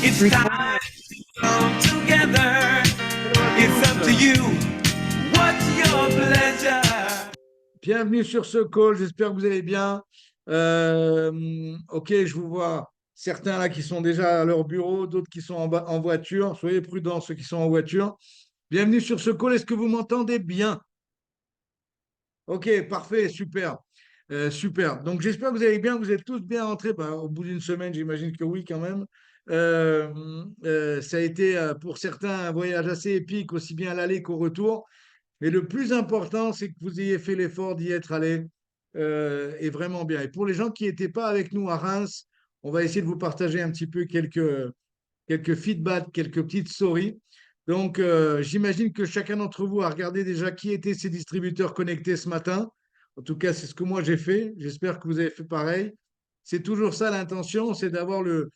It's time to come together. It's up to you. What's your pleasure? Bienvenue sur ce call, j'espère que vous allez bien. Ok, je vous vois certains là qui sont déjà à leur bureau, d'autres qui sont en voiture. Soyez prudents, ceux qui sont en voiture. Bienvenue sur ce call, est-ce que vous m'entendez bien? Ok, parfait, super. Super. Donc j'espère que vous allez bien, vous êtes tous bien rentrés. Bah, au bout d'une semaine, j'imagine que oui quand même. Ça a été pour certains un voyage assez épique, aussi bien à l'aller qu'au retour. Mais le plus important, c'est que vous ayez fait l'effort d'y être allé et vraiment bien. Et pour les gens qui n'étaient pas avec nous à Reims, on va essayer de vous partager un petit peu quelques feedbacks, quelques petites stories. Donc, j'imagine que chacun d'entre vous a regardé déjà qui étaient ces distributeurs connectés ce matin. En tout cas, c'est ce que moi j'ai fait. J'espère que vous avez fait pareil. C'est toujours ça l'intention, c'est d'avoir le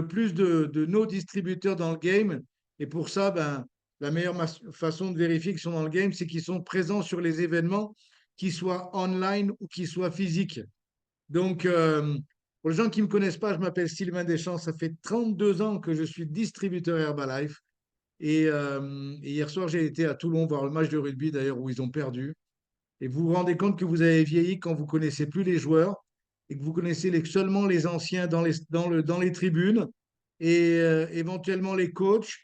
plus de nos distributeurs dans le game. Et pour ça, ben, la meilleure façon de vérifier qu'ils sont dans le game, c'est qu'ils sont présents sur les événements, qu'ils soient online ou qu'ils soient physiques. Donc, pour les gens qui ne me connaissent pas, je m'appelle Sylvain Deschamps. Ça fait 32 ans que je suis distributeur Herbalife. Et hier soir, j'ai été à Toulon voir le match de rugby, d'ailleurs, où ils ont perdu. Et vous vous rendez compte que vous avez vieilli quand vous connaissez plus les joueurs et que vous connaissez seulement les anciens dans les tribunes et éventuellement les coachs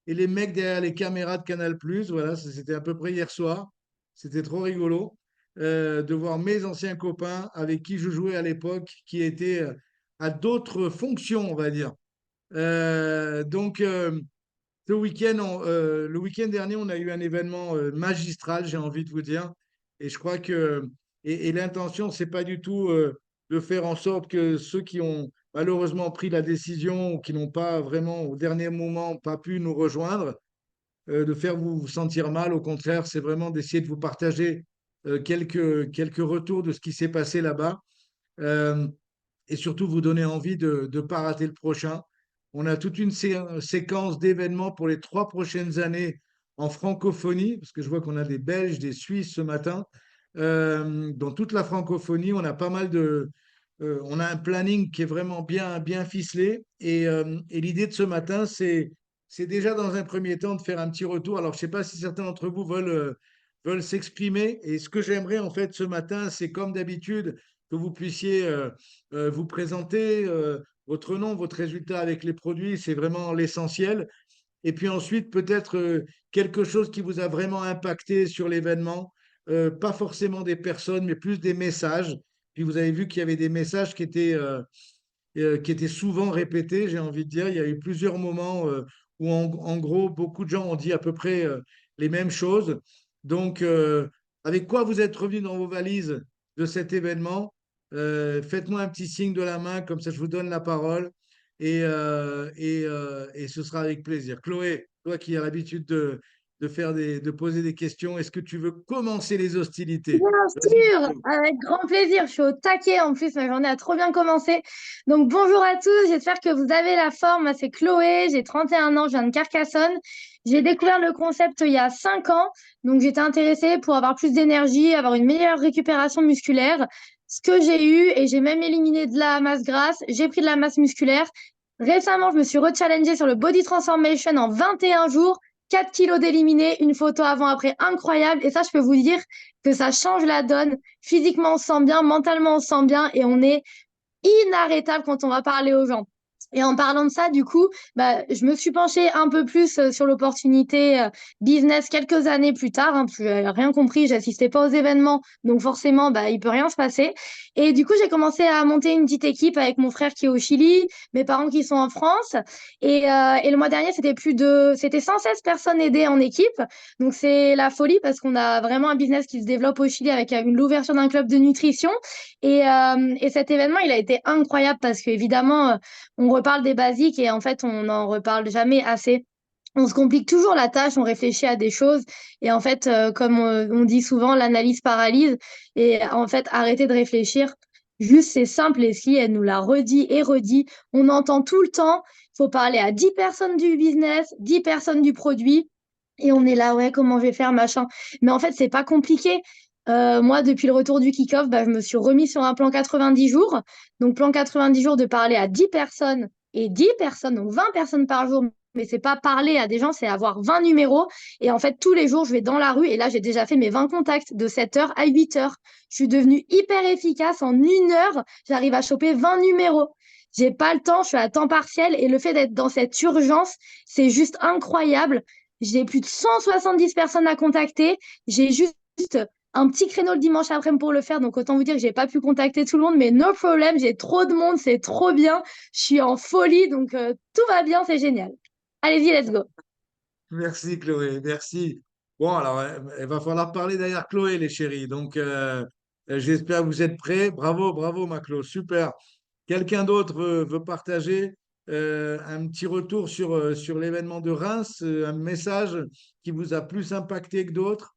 et les mecs derrière les caméras de Canal+. Voilà, c'était à peu près hier soir. C'était trop rigolo de voir mes anciens copains avec qui je jouais à l'époque, qui étaient à d'autres fonctions, on va dire. Donc, le week-end dernier, on a eu un événement magistral, j'ai envie de vous dire. Et je crois que et l'intention, c'est pas du tout de faire en sorte que ceux qui ont malheureusement pris la décision ou qui n'ont pas vraiment au dernier moment pas pu nous rejoindre, de faire vous sentir mal. Au contraire, c'est vraiment d'essayer de vous partager quelques retours de ce qui s'est passé là-bas. Euh, et surtout vous donner envie de ne pas rater le prochain. On a toute une séquence d'événements pour les 3 prochaines années en francophonie, parce que je vois qu'on a des Belges, des Suisses ce matin. Dans toute la francophonie, on a pas mal on a un planning qui est vraiment bien ficelé. Et l'idée de ce matin, c'est déjà dans un premier temps de faire un petit retour. Alors, je ne sais pas si certains d'entre vous veulent s'exprimer. Et ce que j'aimerais en fait ce matin, c'est comme d'habitude que vous puissiez vous présenter votre nom, votre résultat avec les produits, c'est vraiment l'essentiel. Et puis ensuite, peut-être quelque chose qui vous a vraiment impacté sur l'événement, pas forcément des personnes, mais plus des messages. Puis vous avez vu qu'il y avait des messages qui étaient souvent répétés, j'ai envie de dire. Il y a eu plusieurs moments où, en gros, beaucoup de gens ont dit à peu près les mêmes choses. Donc, avec quoi vous êtes revenu dans vos valises de cet événement? Faites-moi un petit signe de la main, comme ça je vous donne la parole. Et ce sera avec plaisir. Chloé, toi qui as l'habitude de poser des questions, est-ce que tu veux commencer les hostilités? Bien Vas-y, sûr, Chloé. avec grand plaisir. Je suis au taquet en plus, ma journée a trop bien commencé. Donc bonjour à tous, j'espère que vous avez la forme. Moi, c'est Chloé, j'ai 31 ans, je viens de Carcassonne. J'ai découvert le concept il y a 5 ans, donc j'étais intéressée pour avoir plus d'énergie, avoir une meilleure récupération musculaire. Ce que j'ai eu, et j'ai même éliminé de la masse grasse, j'ai pris de la masse musculaire. Récemment, je me suis rechallengée sur le Body Transformation en 21 jours. 4 kilos d'éliminés, une photo avant-après incroyable. Et ça, je peux vous dire que ça change la donne. Physiquement, on se sent bien, mentalement, on se sent bien et on est inarrêtable quand on va parler aux gens. Et en parlant de ça, du coup, bah, je me suis penchée un peu plus sur l'opportunité business quelques années plus tard, hein, parce que j'avais rien compris, j'assistais pas aux événements, donc forcément, bah, il peut rien se passer. Et du coup, j'ai commencé à monter une petite équipe avec mon frère qui est au Chili, mes parents qui sont en France. Et le mois dernier, c'était 116 personnes aidées en équipe. Donc c'est la folie parce qu'on a vraiment un business qui se développe au Chili avec l'ouverture d'un club de nutrition. Et cet événement, il a été incroyable parce qu'évidemment, on reparle des basiques et en fait, on n'en reparle jamais assez. On se complique toujours la tâche, on réfléchit à des choses et en fait, comme on dit souvent, l'analyse paralyse et en fait, arrêtez de réfléchir. Juste, c'est simple, Leslie, elle nous l'a redit et redit. On entend tout le temps, il faut parler à 10 personnes du business, 10 personnes du produit. Et on est là, ouais, comment je vais faire, machin. Mais en fait, c'est pas compliqué. Moi, depuis le retour du kick-off, bah, je me suis remis sur un plan 90 jours. Donc, plan 90 jours de parler à 10 personnes et 10 personnes, donc 20 personnes par jour. Mais c'est pas parler à des gens, c'est avoir 20 numéros. Et en fait, tous les jours, je vais dans la rue et là, j'ai déjà fait mes 20 contacts de 7h à 8h. Je suis devenue hyper efficace. En 1 heure, j'arrive à choper 20 numéros. J'ai pas le temps, je suis à temps partiel et le fait d'être dans cette urgence, c'est juste incroyable. J'ai plus de 170 personnes à contacter. J'ai juste un petit créneau le dimanche après-midi pour le faire. Donc, autant vous dire que j'ai pas pu contacter tout le monde, mais no problem. J'ai trop de monde, c'est trop bien. Je suis en folie, donc tout va bien, c'est génial. Allez-y, let's go. Merci Chloé, merci. Bon, alors, il va falloir parler derrière Chloé, les chéris. Donc, j'espère que vous êtes prêts. Bravo, bravo, ma Chloé, super. Quelqu'un d'autre veut partager un petit retour sur l'événement de Reims, un message qui vous a plus impacté que d'autres?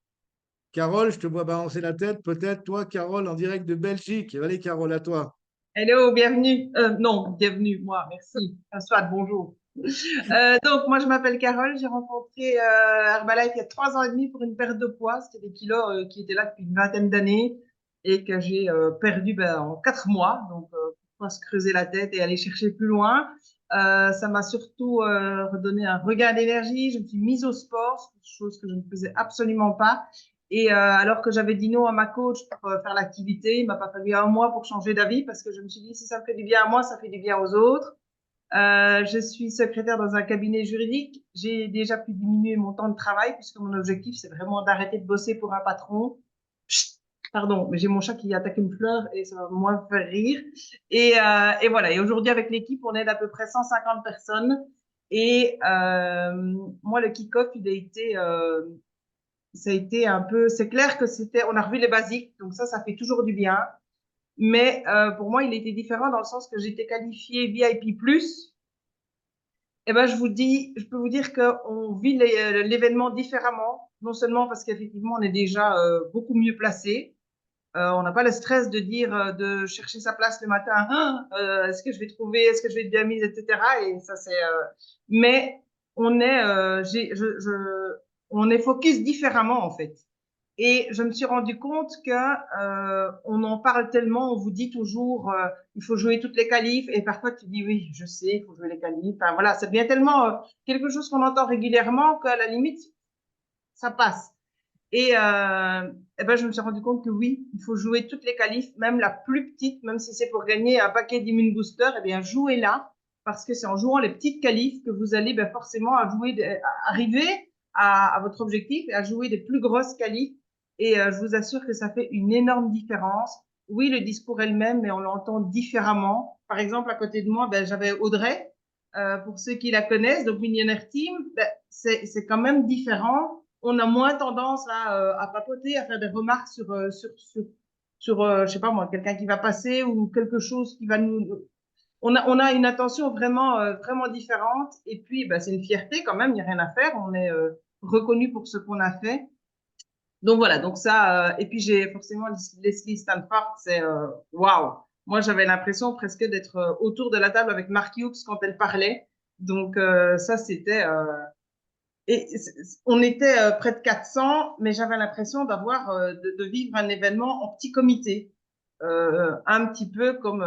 Carole, je te vois balancer la tête. Peut-être toi, Carole, en direct de Belgique. Allez, Carole, à toi. Hello, bienvenue. Non, bienvenue, moi, merci. Soit, bonjour. Donc, moi, je m'appelle Carole. J'ai rencontré Herbalife il y a 3 ans et demi pour une perte de poids. C'était des kilos qui étaient là depuis une vingtaine d'années et que j'ai perdu en 4 mois. Donc, pourquoi se creuser la tête et aller chercher plus loin? Ça m'a surtout redonné un regain d'énergie. Je me suis mise au sport, chose que je ne faisais absolument pas. Et alors que j'avais dit non à ma coach pour faire l'activité, il m'a pas fallu un mois pour changer d'avis parce que je me suis dit si ça me fait du bien à moi, ça fait du bien aux autres. Je suis secrétaire dans un cabinet juridique. J'ai déjà pu diminuer mon temps de travail puisque mon objectif, c'est vraiment d'arrêter de bosser pour un patron. Chut, pardon, mais j'ai mon chat qui attaque une fleur et ça va moins me faire rire. Et voilà. Et aujourd'hui, avec l'équipe, on aide à peu près 150 personnes. Et moi, le kick-off, ça a été un peu, c'est clair que on a revu les basiques, donc ça fait toujours du bien. Mais pour moi, il était différent dans le sens que j'étais qualifiée VIP+. Eh ben, je peux vous dire qu'on vit l'événement différemment, non seulement parce qu'effectivement, on est déjà beaucoup mieux placé. On n'a pas le stress de dire, de chercher sa place le matin. Est-ce que je vais trouver, est-ce que je vais être bien mise, etc. Et ça, mais on est, on est focus différemment en fait. Et je me suis rendu compte que on en parle tellement, on vous dit toujours, il faut jouer toutes les qualifs, et parfois tu dis oui, je sais, il faut jouer les qualifs. Enfin voilà, ça devient tellement quelque chose qu'on entend régulièrement qu'à la limite, ça passe. Et ben, je me suis rendu compte que oui, il faut jouer toutes les qualifs, même la plus petite, même si c'est pour gagner un paquet d'immune booster, eh bien, jouez-la, parce que c'est en jouant les petites qualifs que vous allez ben, forcément arriver à votre objectif et à jouer des plus grosses qualifs. Et je vous assure que ça fait une énorme différence. Oui, le discours est le même, mais on l'entend différemment. Par exemple, à côté de moi, ben, j'avais Audrey, pour ceux qui la connaissent, donc Millionaire Team, ben, c'est quand même différent. On a moins tendance à papoter, à faire des remarques sur je sais pas moi, quelqu'un qui va passer ou quelque chose qui va nous. On a une attention vraiment, vraiment différente. Et puis, bah, c'est une fierté quand même, il n'y a rien à faire. On est reconnu pour ce qu'on a fait. Donc voilà, donc ça. Et puis, j'ai forcément Leslie Stanford, c'est waouh. Moi, j'avais l'impression presque d'être autour de la table avec Mark Hughes quand elle parlait. Donc, ça, c'était. Et on était près de 400, mais j'avais l'impression d'avoir de vivre un événement en petit comité, un petit peu comme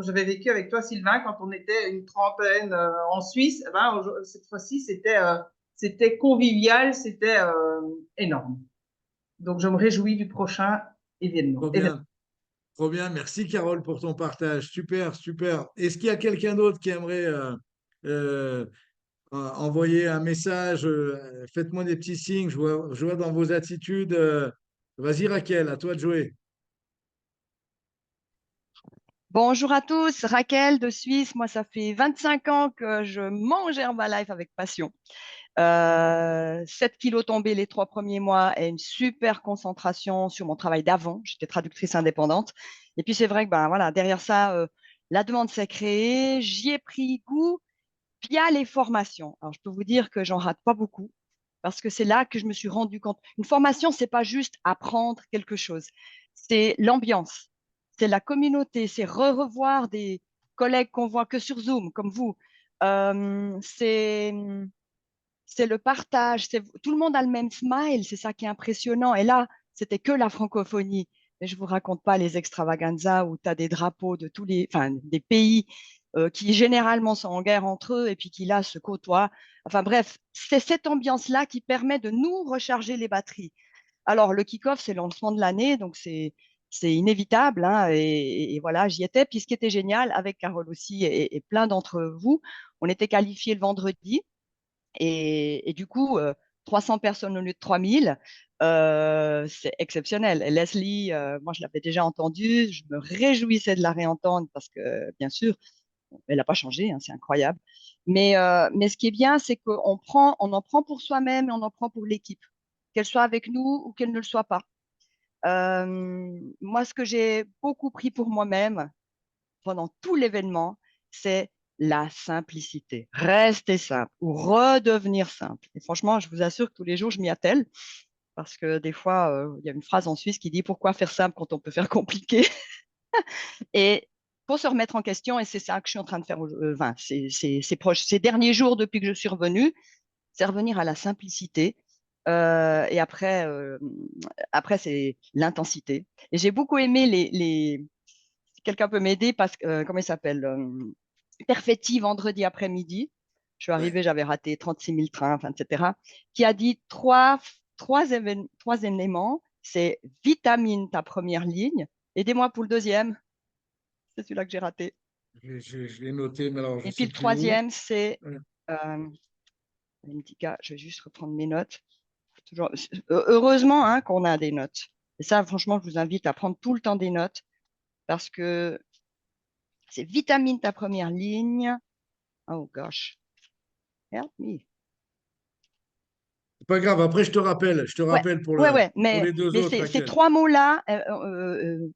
j'avais vécu avec toi, Sylvain, quand on était une trentaine en Suisse. Eh ben, cette fois-ci, c'était convivial, c'était énorme. Donc, je me réjouis du prochain événement. Trop bien, trop bien. Merci, Carole, pour ton partage. Super, super. Est-ce qu'il y a quelqu'un d'autre qui aimerait euh, envoyer un message? Faites-moi des petits signes. Je vois dans vos attitudes. Vas-y, Raquel, à toi de jouer. Bonjour à tous, Raquel de Suisse. Moi, ça fait 25 ans que je mange Herbalife avec passion. 7 kilos tombés les 3 premiers mois et une super concentration sur mon travail d'avant. J'étais traductrice indépendante. Et puis, c'est vrai que ben, voilà, derrière ça, la demande s'est créée. J'y ai pris goût via les formations. Alors, je peux vous dire que j'en rate pas beaucoup parce que c'est là que je me suis rendu compte. Une formation, c'est pas juste apprendre quelque chose, c'est l'ambiance, c'est la communauté, c'est revoir des collègues qu'on voit que sur Zoom, comme vous. C'est le partage, tout le monde a le même smile, c'est ça qui est impressionnant. Et là, c'était que la francophonie. Mais je vous raconte pas les extravaganzas où tu as des drapeaux de tous les, enfin, des pays qui généralement sont en guerre entre eux et puis qui là se côtoient. Enfin bref, c'est cette ambiance-là qui permet de nous recharger les batteries. Alors, le kick-off, c'est le lancement de l'année, donc c'est inévitable, hein, et voilà, j'y étais. Puis ce qui était génial, avec Carole aussi et plein d'entre vous, on était qualifiés le vendredi, et du coup, 300 personnes au lieu de 3000, c'est exceptionnel. Et Leslie, moi, je l'avais déjà entendue, je me réjouissais de la réentendre parce que, bien sûr, elle n'a pas changé, hein, c'est incroyable. Mais ce qui est bien, c'est on en prend pour soi-même et on en prend pour l'équipe, qu'elle soit avec nous ou qu'elle ne le soit pas. Moi, ce que j'ai beaucoup pris pour moi-même pendant tout l'événement, c'est la simplicité. Rester simple ou redevenir simple. Et franchement, je vous assure que tous les jours, je m'y attelle parce que des fois, il y a une phrase en Suisse qui dit pourquoi faire simple quand on peut faire compliqué. Et pour se remettre en question, et c'est ça que je suis en train de faire ces derniers jours depuis que je suis revenue, c'est revenir à la simplicité. Et après c'est l'intensité. Et j'ai beaucoup aimé si quelqu'un peut m'aider, parce que, comment il s'appelle Perfetti, vendredi après-midi. Je suis arrivée, j'avais raté 36 000 trains, enfin, etc. Qui a dit trois éléments. C'est vitamine ta première ligne. Aidez-moi pour le deuxième. C'est celui-là que j'ai raté. Je l'ai noté, mais alors je Et ne puis sais le plus où. troisième, c'est Ouais. je vais juste reprendre mes notes. Heureusement, hein, qu'on a des notes. Et ça, franchement, je vous invite à prendre tout le temps des notes parce que c'est vitamine ta première ligne. Oh gosh, help me. C'est pas grave, après je te Ouais, rappelle ouais, pour mais, les deux mais autres, ces Raquel. trois mots-là,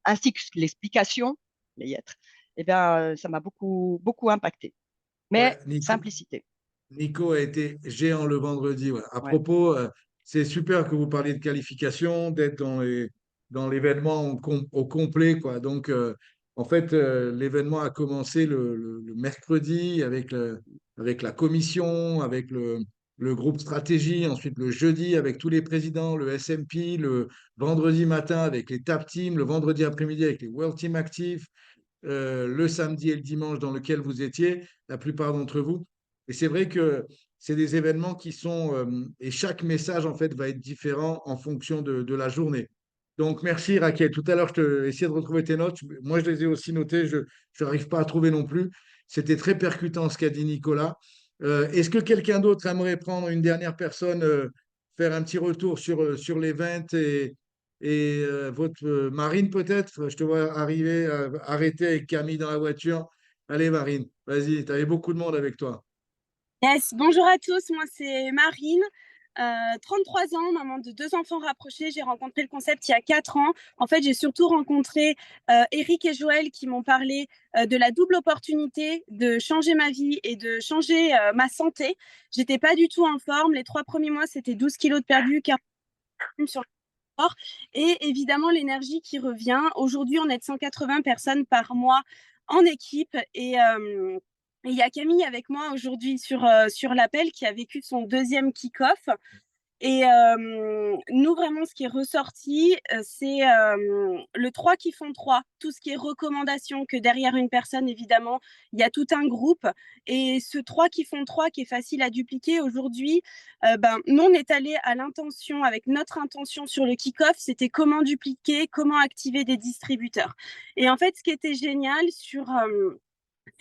ainsi que l'explication, les lettres, eh bien, ça m'a beaucoup, beaucoup impacté. Ouais, Mais simplicité. Nico a été géant le vendredi. Ouais. À Ouais. propos, c'est super que vous parliez de qualification, d'être dans l'événement au complet, quoi. Donc, en fait, l'événement a commencé le mercredi avec la commission, avec le groupe stratégie, ensuite le jeudi avec tous les présidents, le SMP, le vendredi matin avec les TAP Teams, le vendredi après-midi avec les World Team Actifs, le samedi et le dimanche dans lequel vous étiez, la plupart d'entre vous. Et c'est vrai que c'est des événements qui sont, et chaque message en fait va être différent en fonction de la journée. Donc merci Raquel. Tout à l'heure, je te essayé de retrouver tes notes. Moi, je les ai aussi notées. Je n'arrive pas à trouver non plus. C'était très percutant ce qu'a dit Nicolas. Est-ce que quelqu'un d'autre aimerait prendre une dernière personne, faire un petit retour sur les 20 et votre Marine peut-être? Je te vois arriver, arrêter avec Camille dans la voiture. Allez Marine, vas-y, tu avais beaucoup de monde avec toi. Yes, bonjour à tous, moi c'est Marine, 33 ans, maman de 2 enfants rapprochés. J'ai rencontré le concept il y a 4 ans. En fait, j'ai surtout rencontré Eric et Joël qui m'ont parlé de la double opportunité de changer ma vie et de changer ma santé. J'étais pas du tout en forme. Les 3 premiers mois, c'était 12 kilos de perdu, 40 sur le corps. Et évidemment, l'énergie qui revient. Aujourd'hui, on est de 180 personnes par mois en équipe et il y a Camille avec moi aujourd'hui sur l'appel qui a vécu son deuxième kick-off. Et nous, vraiment, ce qui est ressorti, c'est le 3 qui font 3. Tout ce qui est recommandation, que derrière une personne, évidemment, il y a tout un groupe. Et ce 3 qui font 3, qui est facile à dupliquer aujourd'hui, nous, on est allé à l'intention, avec notre intention sur le kick-off, c'était comment dupliquer, comment activer des distributeurs. Et en fait, ce qui était génial sur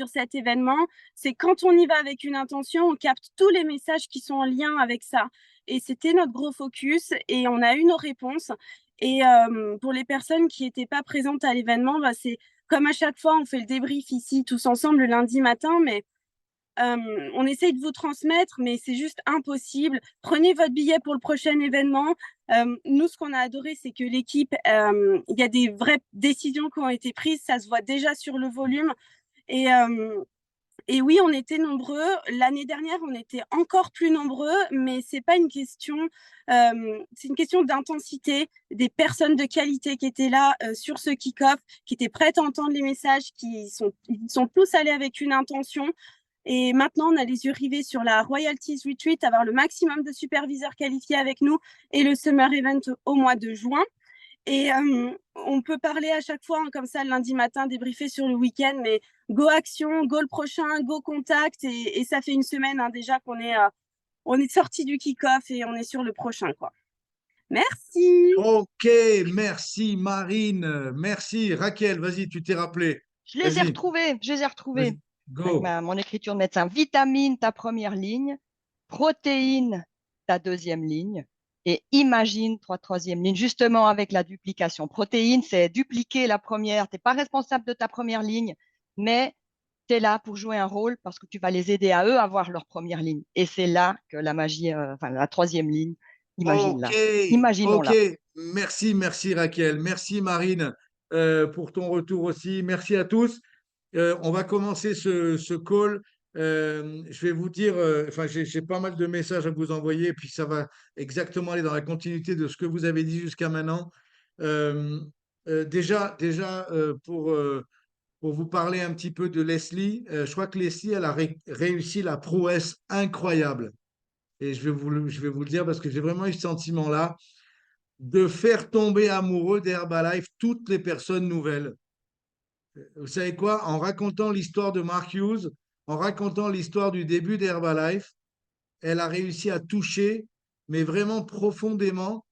cet événement, c'est quand on y va avec une intention, on capte tous les messages qui sont en lien avec ça. Et c'était notre gros focus et on a eu nos réponses. Et pour les personnes qui n'étaient pas présentes à l'événement, c'est comme à chaque fois, on fait le débrief ici tous ensemble le lundi matin, mais on essaye de vous transmettre, mais c'est juste impossible. Prenez votre billet pour le prochain événement. Nous, ce qu'on a adoré, c'est que l'équipe, il y a des vraies décisions qui ont été prises. Ça se voit déjà sur le volume. Et oui, on était nombreux. L'année dernière, on était encore plus nombreux, mais c'est pas une question, c'est une question d'intensité, des personnes de qualité qui étaient là sur ce kick-off, qui étaient prêtes à entendre les messages, ils sont tous allés avec une intention. Et maintenant, on a les yeux rivés sur la Royalties Retreat, avoir le maximum de superviseurs qualifiés avec nous et le Summer Event au mois de juin. Et on peut parler à chaque fois, hein, comme ça, le lundi matin, débriefer sur le week-end, mais go action, go le prochain, go contact. Et ça fait une semaine hein, déjà on est sorti du kick-off et on est sur le prochain, quoi. Merci. Ok, merci Marine. Merci Raquel, vas-y, tu t'es rappelé. Je les ai Vas-y, retrouvés, je les ai retrouvés. vas-y, Avec go. mon écriture de médecin. Vitamine, ta première ligne. Protéines, ta deuxième ligne. Et imagine, troisième ligne, justement avec la duplication. Protéines, c'est dupliquer la première. Tu n'es pas responsable de ta première ligne, mais tu es là pour jouer un rôle parce que tu vas les aider à eux à avoir leur première ligne. Et c'est là que la magie, enfin la troisième ligne, Ok, imagine-la. ok. Imaginons-la. Merci Raquel. Merci Marine pour ton retour aussi. Merci à tous. On va commencer ce call. Je vais vous dire, enfin, j'ai pas mal de messages à vous envoyer, puis ça va exactement aller dans la continuité de ce que vous avez dit jusqu'à maintenant. Euh, pour vous parler un petit peu de Leslie, je crois que Leslie, elle a réussi la prouesse incroyable. Et je vais vous le dire parce que j'ai vraiment eu ce sentiment-là de faire tomber amoureux d'Herbalife toutes les personnes nouvelles. Vous savez quoi? En racontant l'histoire de Mark Hughes, en racontant l'histoire du début d'Herbalife, elle a réussi à toucher, mais vraiment profondément,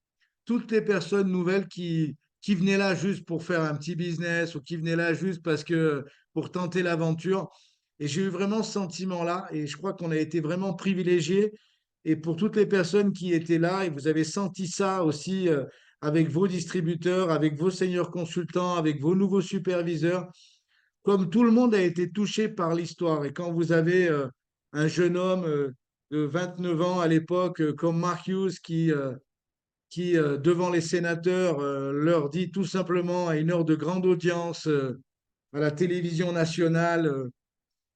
toutes les personnes nouvelles qui venaient là juste pour faire un petit business ou qui venaient là juste parce que pour tenter l'aventure. Et j'ai eu vraiment ce sentiment-là et je crois qu'on a été vraiment privilégiés. Et pour toutes les personnes qui étaient là, et vous avez senti ça aussi avec vos distributeurs, avec vos seniors consultants, avec vos nouveaux superviseurs, comme tout le monde a été touché par l'histoire. Et quand vous avez un jeune homme de 29 ans à l'époque, comme Mark Hughes, qui devant les sénateurs, leur dit tout simplement à une heure de grande audience à la télévision nationale,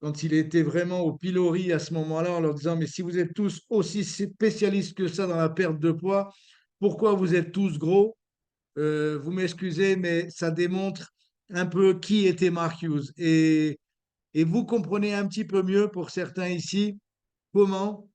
quand il était vraiment au pilori à ce moment-là, en leur disant, mais si vous êtes tous aussi spécialistes que ça dans la perte de poids, pourquoi vous êtes tous gros? Vous m'excusez, mais ça démontre un peu qui était Mark Hughes. Et vous comprenez un petit peu mieux pour certains ici comment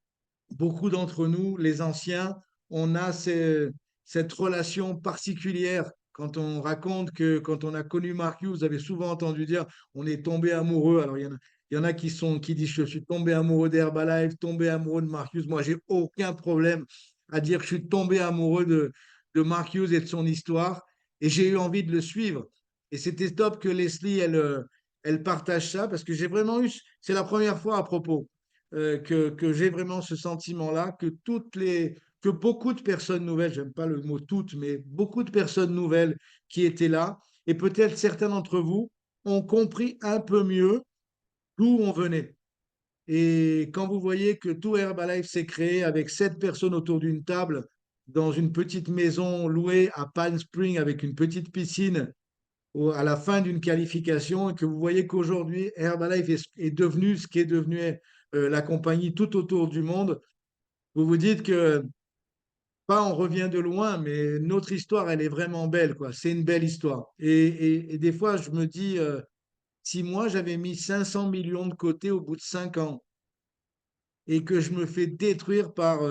beaucoup d'entre nous, les anciens, on a cette relation particulière. Quand on raconte que quand on a connu Mark Hughes, vous avez souvent entendu dire on est tombé amoureux. Alors il y en a qui disent je suis tombé amoureux d'Herbalife, tombé amoureux de Mark Hughes. Moi, j'ai aucun problème à dire que je suis tombé amoureux de Mark Hughes et de son histoire. Et j'ai eu envie de le suivre. Et c'était top que Leslie, elle partage ça parce que j'ai vraiment eu, c'est la première fois à propos que j'ai vraiment ce sentiment-là, que beaucoup de personnes nouvelles, j'aime pas le mot toutes, mais beaucoup de personnes nouvelles qui étaient là, et peut-être certains d'entre vous ont compris un peu mieux d'où on venait. Et quand vous voyez que tout Herbalife s'est créé avec 7 personnes autour d'une table dans une petite maison louée à Palm Springs avec une petite piscine à la fin d'une qualification et que vous voyez qu'aujourd'hui, Herbalife est devenu ce qu'est devenu la compagnie tout autour du monde, vous vous dites que, pas on revient de loin, mais notre histoire, elle est vraiment belle, quoi. C'est une belle histoire. Et des fois, je me dis, si moi, j'avais mis 500 millions de côté au bout de 5 ans et que je me fais détruire par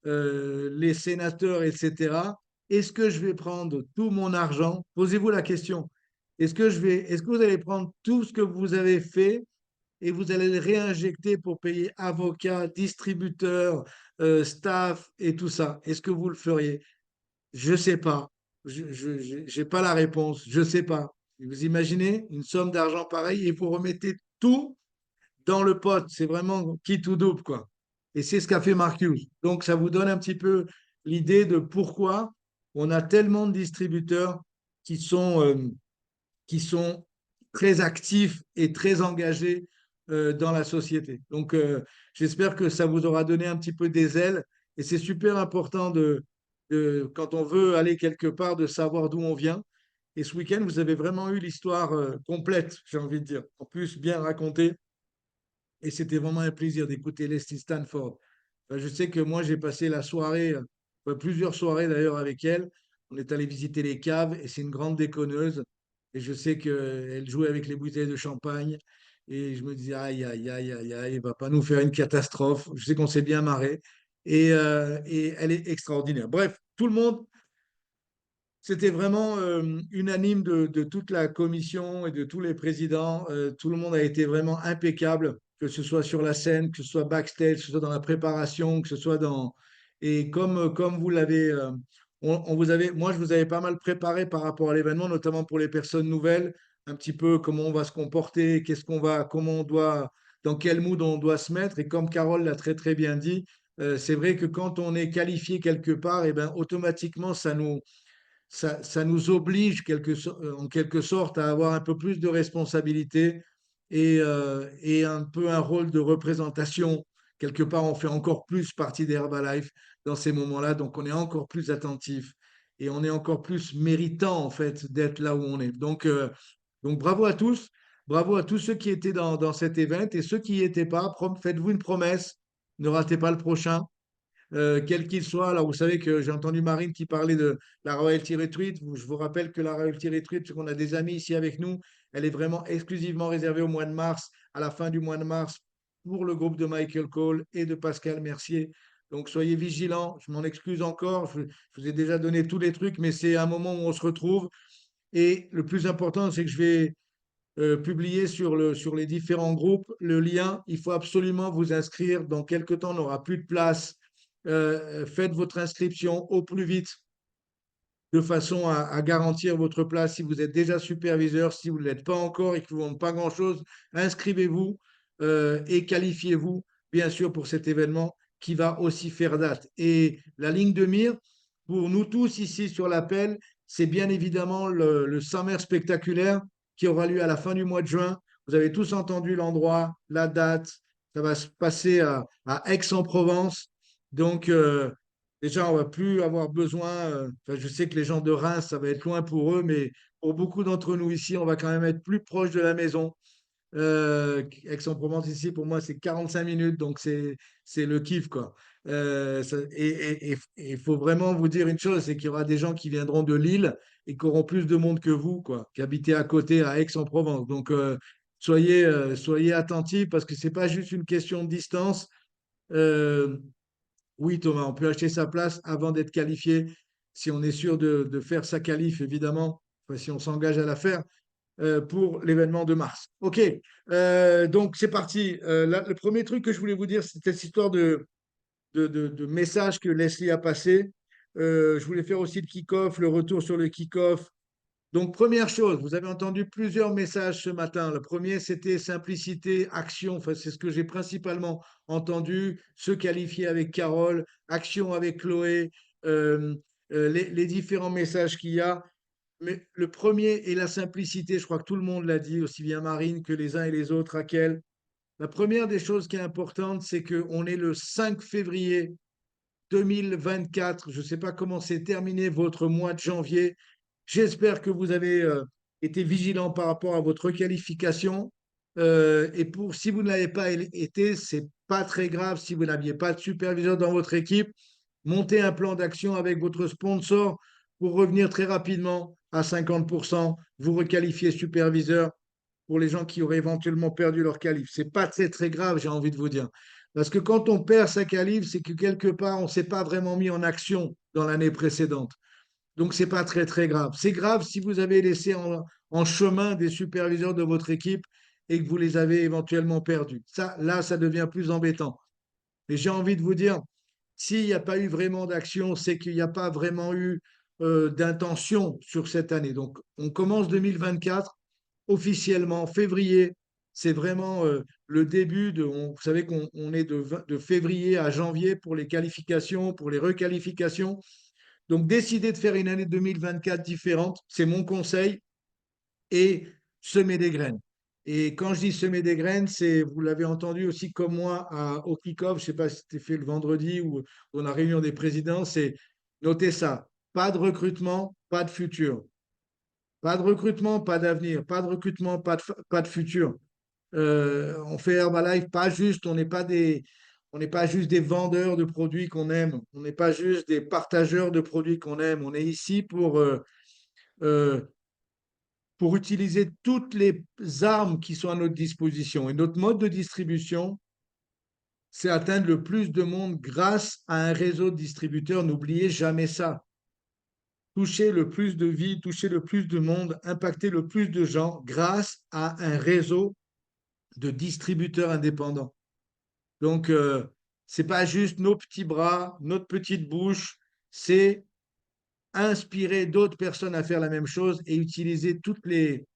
les sénateurs, etc., est-ce que je vais prendre tout mon argent? Posez-vous la question. Est-ce que vous allez prendre tout ce que vous avez fait et vous allez le réinjecter pour payer avocats, distributeurs, staff et tout ça? Est-ce que vous le feriez? Je ne sais pas. Je n'ai pas la réponse. Je ne sais pas. Vous imaginez une somme d'argent pareille et vous remettez tout dans le pot. C'est vraiment qui tout double, quoi. Et c'est ce qu'a fait Mark Hughes. Donc, ça vous donne un petit peu l'idée de pourquoi on a tellement de distributeurs qui sont, euh, qui sont très actifs et très engagés dans la société. Donc, j'espère que ça vous aura donné un petit peu des ailes. Et c'est super important quand on veut aller quelque part, de savoir d'où on vient. Et ce week-end, vous avez vraiment eu l'histoire complète, j'ai envie de dire. En plus, bien racontée. Et c'était vraiment un plaisir d'écouter Leslie Stanford. Je sais que moi, j'ai passé la soirée, plusieurs soirées d'ailleurs avec elle. On est allé visiter les caves et c'est une grande déconneuse. Et je sais qu'elle jouait avec les bouteilles de champagne. Et je me disais, aïe, aïe, aïe, aïe, aïe, il va pas nous faire une catastrophe. Je sais qu'on s'est bien marré. Et elle est extraordinaire. Bref, tout le monde C'était vraiment unanime de toute la commission et de tous les présidents. Tout le monde a été vraiment impeccable, que ce soit sur la scène, que ce soit backstage, que ce soit dans la préparation, que ce soit dans... Et comme vous l'avez... on vous avait, moi, je vous avais pas mal préparé par rapport à l'événement, notamment pour les personnes nouvelles, un petit peu comment on va se comporter, qu'est-ce qu'on va, comment on doit, dans quel mood on doit se mettre. Et comme Carole l'a très très bien dit, c'est vrai que quand on est qualifié quelque part, et ben, automatiquement, ça nous oblige en quelque sorte à avoir un peu plus de responsabilité et un peu un rôle de représentation. Quelque part, on fait encore plus partie d'Herbalife dans ces moments-là, donc on est encore plus attentif et on est encore plus méritant en fait d'être là où on est. Donc bravo à tous ceux qui étaient dans cet event et ceux qui n'y étaient pas, faites-vous une promesse, ne ratez pas le prochain quel qu'il soit. Alors, vous savez que j'ai entendu Marine qui parlait de la Royalty Retreat. Je vous rappelle que la Royalty Retreat, parce qu'on a des amis ici avec nous, elle est vraiment exclusivement réservée au mois de mars, à la fin du mois de mars, pour le groupe de Michael Cole et de Pascal Mercier. Donc, soyez vigilants. Je m'en excuse encore. Je vous ai déjà donné tous les trucs, mais c'est un moment où on se retrouve. Et le plus important, c'est que je vais publier sur les différents groupes le lien. Il faut absolument vous inscrire. Dans quelques temps, on n'aura plus de place. Faites votre inscription au plus vite de façon à garantir votre place. Si vous êtes déjà superviseur, si vous ne l'êtes pas encore et que vous ne vendez pas grand-chose, inscrivez-vous et qualifiez-vous, bien sûr, pour cet événement qui va aussi faire date. Et la ligne de mire, pour nous tous ici sur l'appel, c'est bien évidemment le Summer spectaculaire qui aura lieu à la fin du mois de juin. Vous avez tous entendu l'endroit, la date. Ça va se passer à Aix-en-Provence. Donc, déjà, on va plus avoir besoin. Enfin, je sais que les gens de Reims, ça va être loin pour eux, mais pour beaucoup d'entre nous ici, on va quand même être plus proche de la maison. Aix-en-Provence, ici, pour moi, c'est 45 minutes, donc c'est le kiff, quoi. Et il faut vraiment vous dire une chose, c'est qu'il y aura des gens qui viendront de Lille et qui auront plus de monde que vous, quoi, qui habitez à côté, à Aix-en-Provence. Donc, soyez attentifs parce que c'est pas juste une question de distance. Euh, oui, Thomas, on peut acheter sa place avant d'être qualifié si on est sûr de faire sa qualif, évidemment, enfin, si on s'engage à la faire pour l'événement de mars. OK, donc c'est parti. Le premier truc que je voulais vous dire, c'était cette histoire de message que Leslie a passé. Je voulais faire aussi le kick-off, le retour sur le kick-off. Donc, première chose, vous avez entendu plusieurs messages ce matin. Le premier, c'était simplicité, action. Enfin, c'est ce que j'ai principalement entendu. Se qualifier avec Carole, action avec Chloé, euh, les différents messages qu'il y a. Mais le premier est la simplicité. Je crois que tout le monde l'a dit, aussi bien Marine que les uns et les autres, Raquel. La première des choses qui est importante, c'est qu'on est le 5 février 2024. Je ne sais pas comment s'est terminé votre mois de janvier. J'espère que vous avez été vigilant par rapport à votre qualification. Si vous ne l'avez pas été, c'est pas très grave. Si vous n'aviez pas de superviseur dans votre équipe, montez un plan d'action avec votre sponsor pour revenir très rapidement à 50%. Vous requalifiez superviseur pour les gens qui auraient éventuellement perdu leur qualif. C'est pas très très grave, j'ai envie de vous dire. Parce que quand on perd sa qualif, c'est que quelque part, on ne s'est pas vraiment mis en action dans l'année précédente. Donc, ce n'est pas très, très grave. C'est grave si vous avez laissé en chemin des superviseurs de votre équipe et que vous les avez éventuellement perdus. Ça, là, ça devient plus embêtant. Mais j'ai envie de vous dire, s'il n'y a pas eu vraiment d'action, c'est qu'il n'y a pas vraiment eu d'intention sur cette année. Donc, on commence 2024 officiellement, février. C'est vraiment le début vous savez qu'on est de février à janvier pour les qualifications, pour les requalifications. Donc, décidez de faire une année 2024 différente, c'est mon conseil, et semer des graines. Et quand je dis semer des graines, c'est, vous l'avez entendu aussi comme moi au kick-off, je ne sais pas si c'était fait le vendredi ou dans la réunion des présidents, c'est notez ça, pas de recrutement, pas de futur. Pas de recrutement, pas d'avenir. Pas de recrutement, pas de futur. On fait Herbalife pas juste, on n'est pas juste des vendeurs de produits qu'on aime, on n'est pas juste des partageurs de produits qu'on aime, on est ici euh, pour utiliser toutes les armes qui sont à notre disposition. Et notre mode de distribution, c'est atteindre le plus de monde grâce à un réseau de distributeurs. N'oubliez jamais ça. toucher le plus de vies, toucher le plus de monde, impacter le plus de gens grâce à un réseau de distributeurs indépendants. Donc, ce n'est pas juste nos petits bras, notre petite bouche, c'est inspirer d'autres personnes à faire la même chose et utiliser toutes les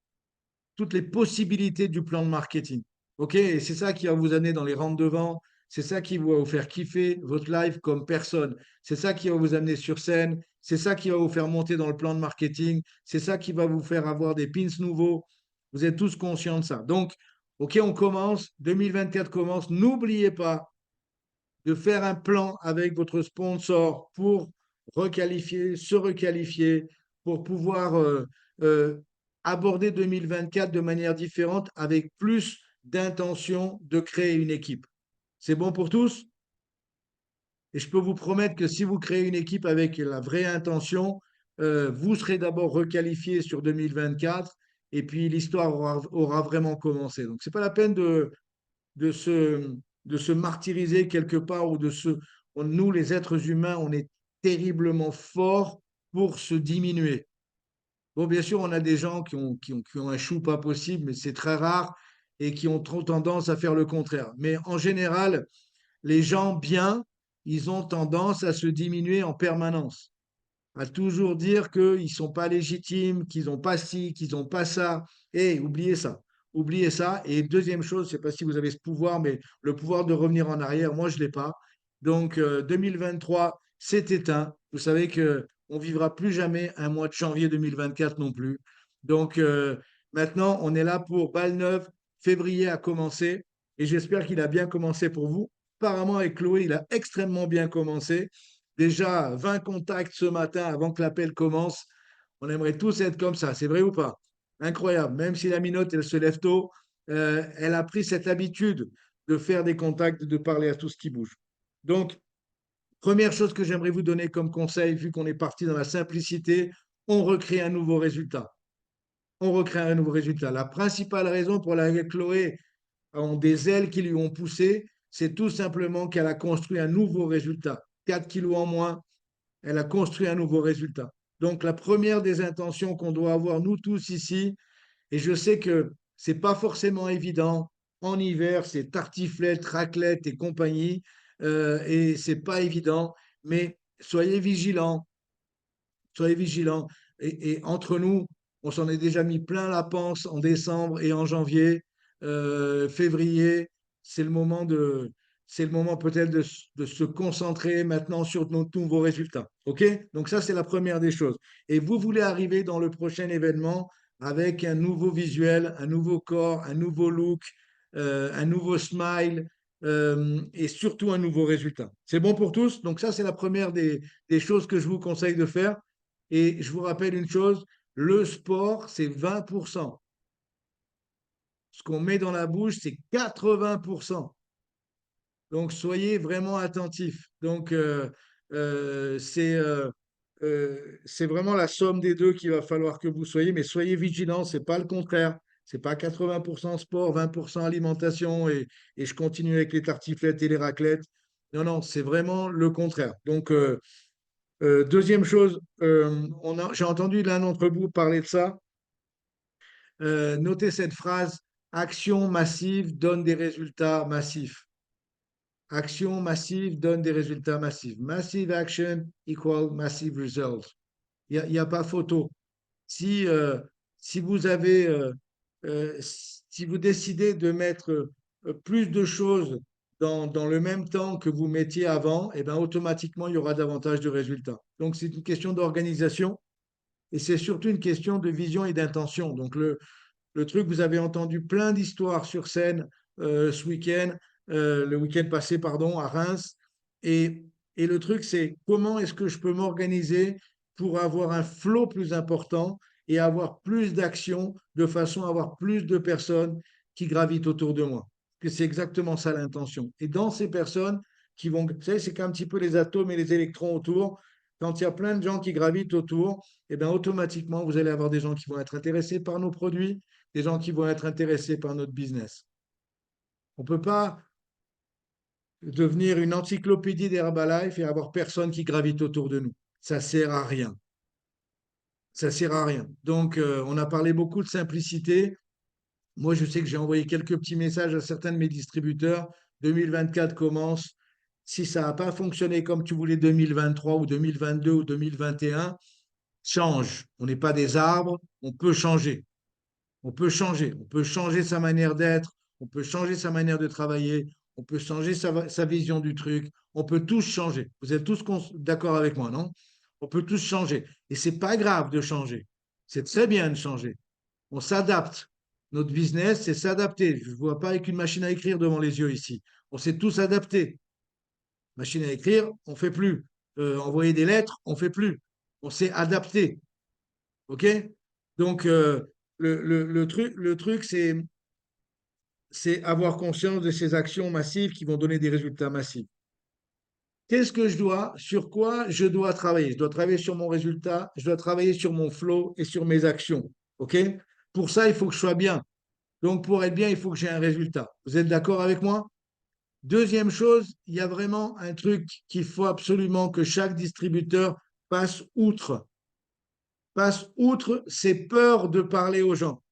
possibilités du plan de marketing. OK? Et c'est ça qui va vous amener dans les rangs devant. C'est ça qui va vous faire kiffer votre live comme personne. C'est ça qui va vous amener sur scène. C'est ça qui va vous faire monter dans le plan de marketing. C'est ça qui va vous faire avoir des pins nouveaux. Vous êtes tous conscients de ça. Donc, OK, on commence. 2024 commence. N'oubliez pas de faire un plan avec votre sponsor pour requalifier, se requalifier, pour pouvoir euh, aborder 2024 de manière différente avec plus d'intention de créer une équipe. C'est bon pour tous? Et je peux vous promettre que si vous créez une équipe avec la vraie intention, vous serez d'abord requalifié sur 2024 et puis l'histoire aura vraiment commencé. Donc, ce n'est pas la peine de se, de se martyriser quelque part ou nous, les êtres humains, on est terriblement forts pour se diminuer. Bon, bien sûr, on a des gens qui ont un chou pas possible, mais c'est très rare et qui ont trop tendance à faire le contraire. Mais en général, les gens bien, ils ont tendance à se diminuer en permanence, à toujours dire qu'ils ne sont pas légitimes, qu'ils n'ont pas ci, qu'ils n'ont pas ça. Et oubliez ça. Oubliez ça. Et deuxième chose, je ne sais pas si vous avez ce pouvoir, mais le pouvoir de revenir en arrière, moi, je ne l'ai pas. Donc, 2023, c'est éteint. Vous savez que on vivra plus jamais un mois de janvier 2024 non plus. Donc, maintenant, on est là pour balle neuve. Février a commencé et j'espère qu'il a bien commencé pour vous. Apparemment, avec Chloé, il a extrêmement bien commencé. Déjà 20 contacts ce matin avant que l'appel commence. On aimerait tous être comme ça, c'est vrai ou pas? Incroyable. Même si la minote, elle se lève tôt, elle a pris cette habitude de faire des contacts, de parler à tout ce qui bouge. Donc, première chose que j'aimerais vous donner comme conseil, vu qu'on est parti dans la simplicité, on recrée un nouveau résultat. On recrée un nouveau résultat. La principale raison pour laquelle Chloé a des ailes qui lui ont poussé, c'est tout simplement qu'elle a construit un nouveau résultat. 4 kilos en moins, elle a construit un nouveau résultat. Donc, la première des intentions qu'on doit avoir, nous tous ici, et je sais que ce n'est pas forcément évident, en hiver, c'est tartiflette, raclette et compagnie, et ce n'est pas évident, mais soyez vigilants. Et entre nous, on s'en est déjà mis plein la panse en décembre et en janvier, février, c'est le moment c'est le moment peut-être de se concentrer maintenant sur nos nouveaux résultats. OK? Donc ça, c'est la première des choses. Et vous voulez arriver dans le prochain événement avec un nouveau visuel, un nouveau corps, un nouveau look, un nouveau smile et surtout un nouveau résultat. C'est bon pour tous? Donc ça, c'est la première des choses que je vous conseille de faire. Et je vous rappelle une chose, le sport, c'est 20%. Ce qu'on met dans la bouche, c'est 80%. Donc, soyez vraiment attentifs. Donc, euh, c'est euh, c'est vraiment la somme des deux qu'il va falloir que vous soyez, mais soyez vigilants, ce n'est pas le contraire. Ce n'est pas 80% sport, 20% alimentation et je continue avec les tartiflettes et les raclettes. Non, non, c'est vraiment le contraire. Donc, deuxième chose, j'ai entendu l'un d'entre vous parler de ça. Notez cette phrase, action massive donne des résultats massifs. Action massive donne des résultats massifs. Massive action equal massive results. Il n'y a pas photo. Si, si vous avez, si vous décidez de mettre plus de choses dans le même temps que vous mettiez avant, et ben automatiquement, il y aura davantage de résultats. Donc, c'est une question d'organisation et c'est surtout une question de vision et d'intention. Donc, le truc, vous avez entendu plein d'histoires sur scène ce week-end, le week-end passé, pardon, à Reims. Et le truc, c'est comment est-ce que je peux m'organiser pour avoir un flow plus important et avoir plus d'actions de façon à avoir plus de personnes qui gravitent autour de moi. Que c'est exactement ça l'intention. Et dans ces personnes qui vont, vous savez, c'est qu'un petit peu les atomes et les électrons autour. Quand il y a plein de gens qui gravitent autour, et bien automatiquement, vous allez avoir des gens qui vont être intéressés par nos produits, des gens qui vont être intéressés par notre business. On ne peut pas devenir une encyclopédie d'Herbalife et avoir personne qui gravite autour de nous. Ça ne sert à rien. ça ne sert à rien. Donc, on a parlé beaucoup de simplicité. Moi, je sais que j'ai envoyé quelques petits messages à certains de mes distributeurs. 2024 commence. Si ça n'a pas fonctionné comme tu voulais 2023 ou 2022 ou 2021, change. On n'est pas des arbres, on peut changer. On peut changer. On peut changer sa manière d'être, on peut changer sa manière de travailler, on peut changer sa vision du truc. On peut tous changer. Vous êtes tous d'accord avec moi, non? On peut tous changer. Et c'est pas grave de changer. C'est très bien de changer. On s'adapte. Notre business, c'est s'adapter. Je ne vois pas avec une machine à écrire devant les yeux ici. On s'est tous adaptés. Machine à écrire, on ne fait plus. Envoyer des lettres, on ne fait plus. On s'est adapté. OK? Donc, le truc, c'est avoir conscience de ces actions massives qui vont donner des résultats massifs. Qu'est-ce que je dois, sur quoi je dois travailler? Je dois travailler sur mon résultat, je dois travailler sur mon flow et sur mes actions. OK? Pour ça, il faut que je sois bien. Donc, pour être bien, il faut que j'ai un résultat. Vous êtes d'accord avec moi? Deuxième chose, il y a vraiment un truc qu'il faut absolument que chaque distributeur passe outre. Passe outre ses peurs de parler aux gens.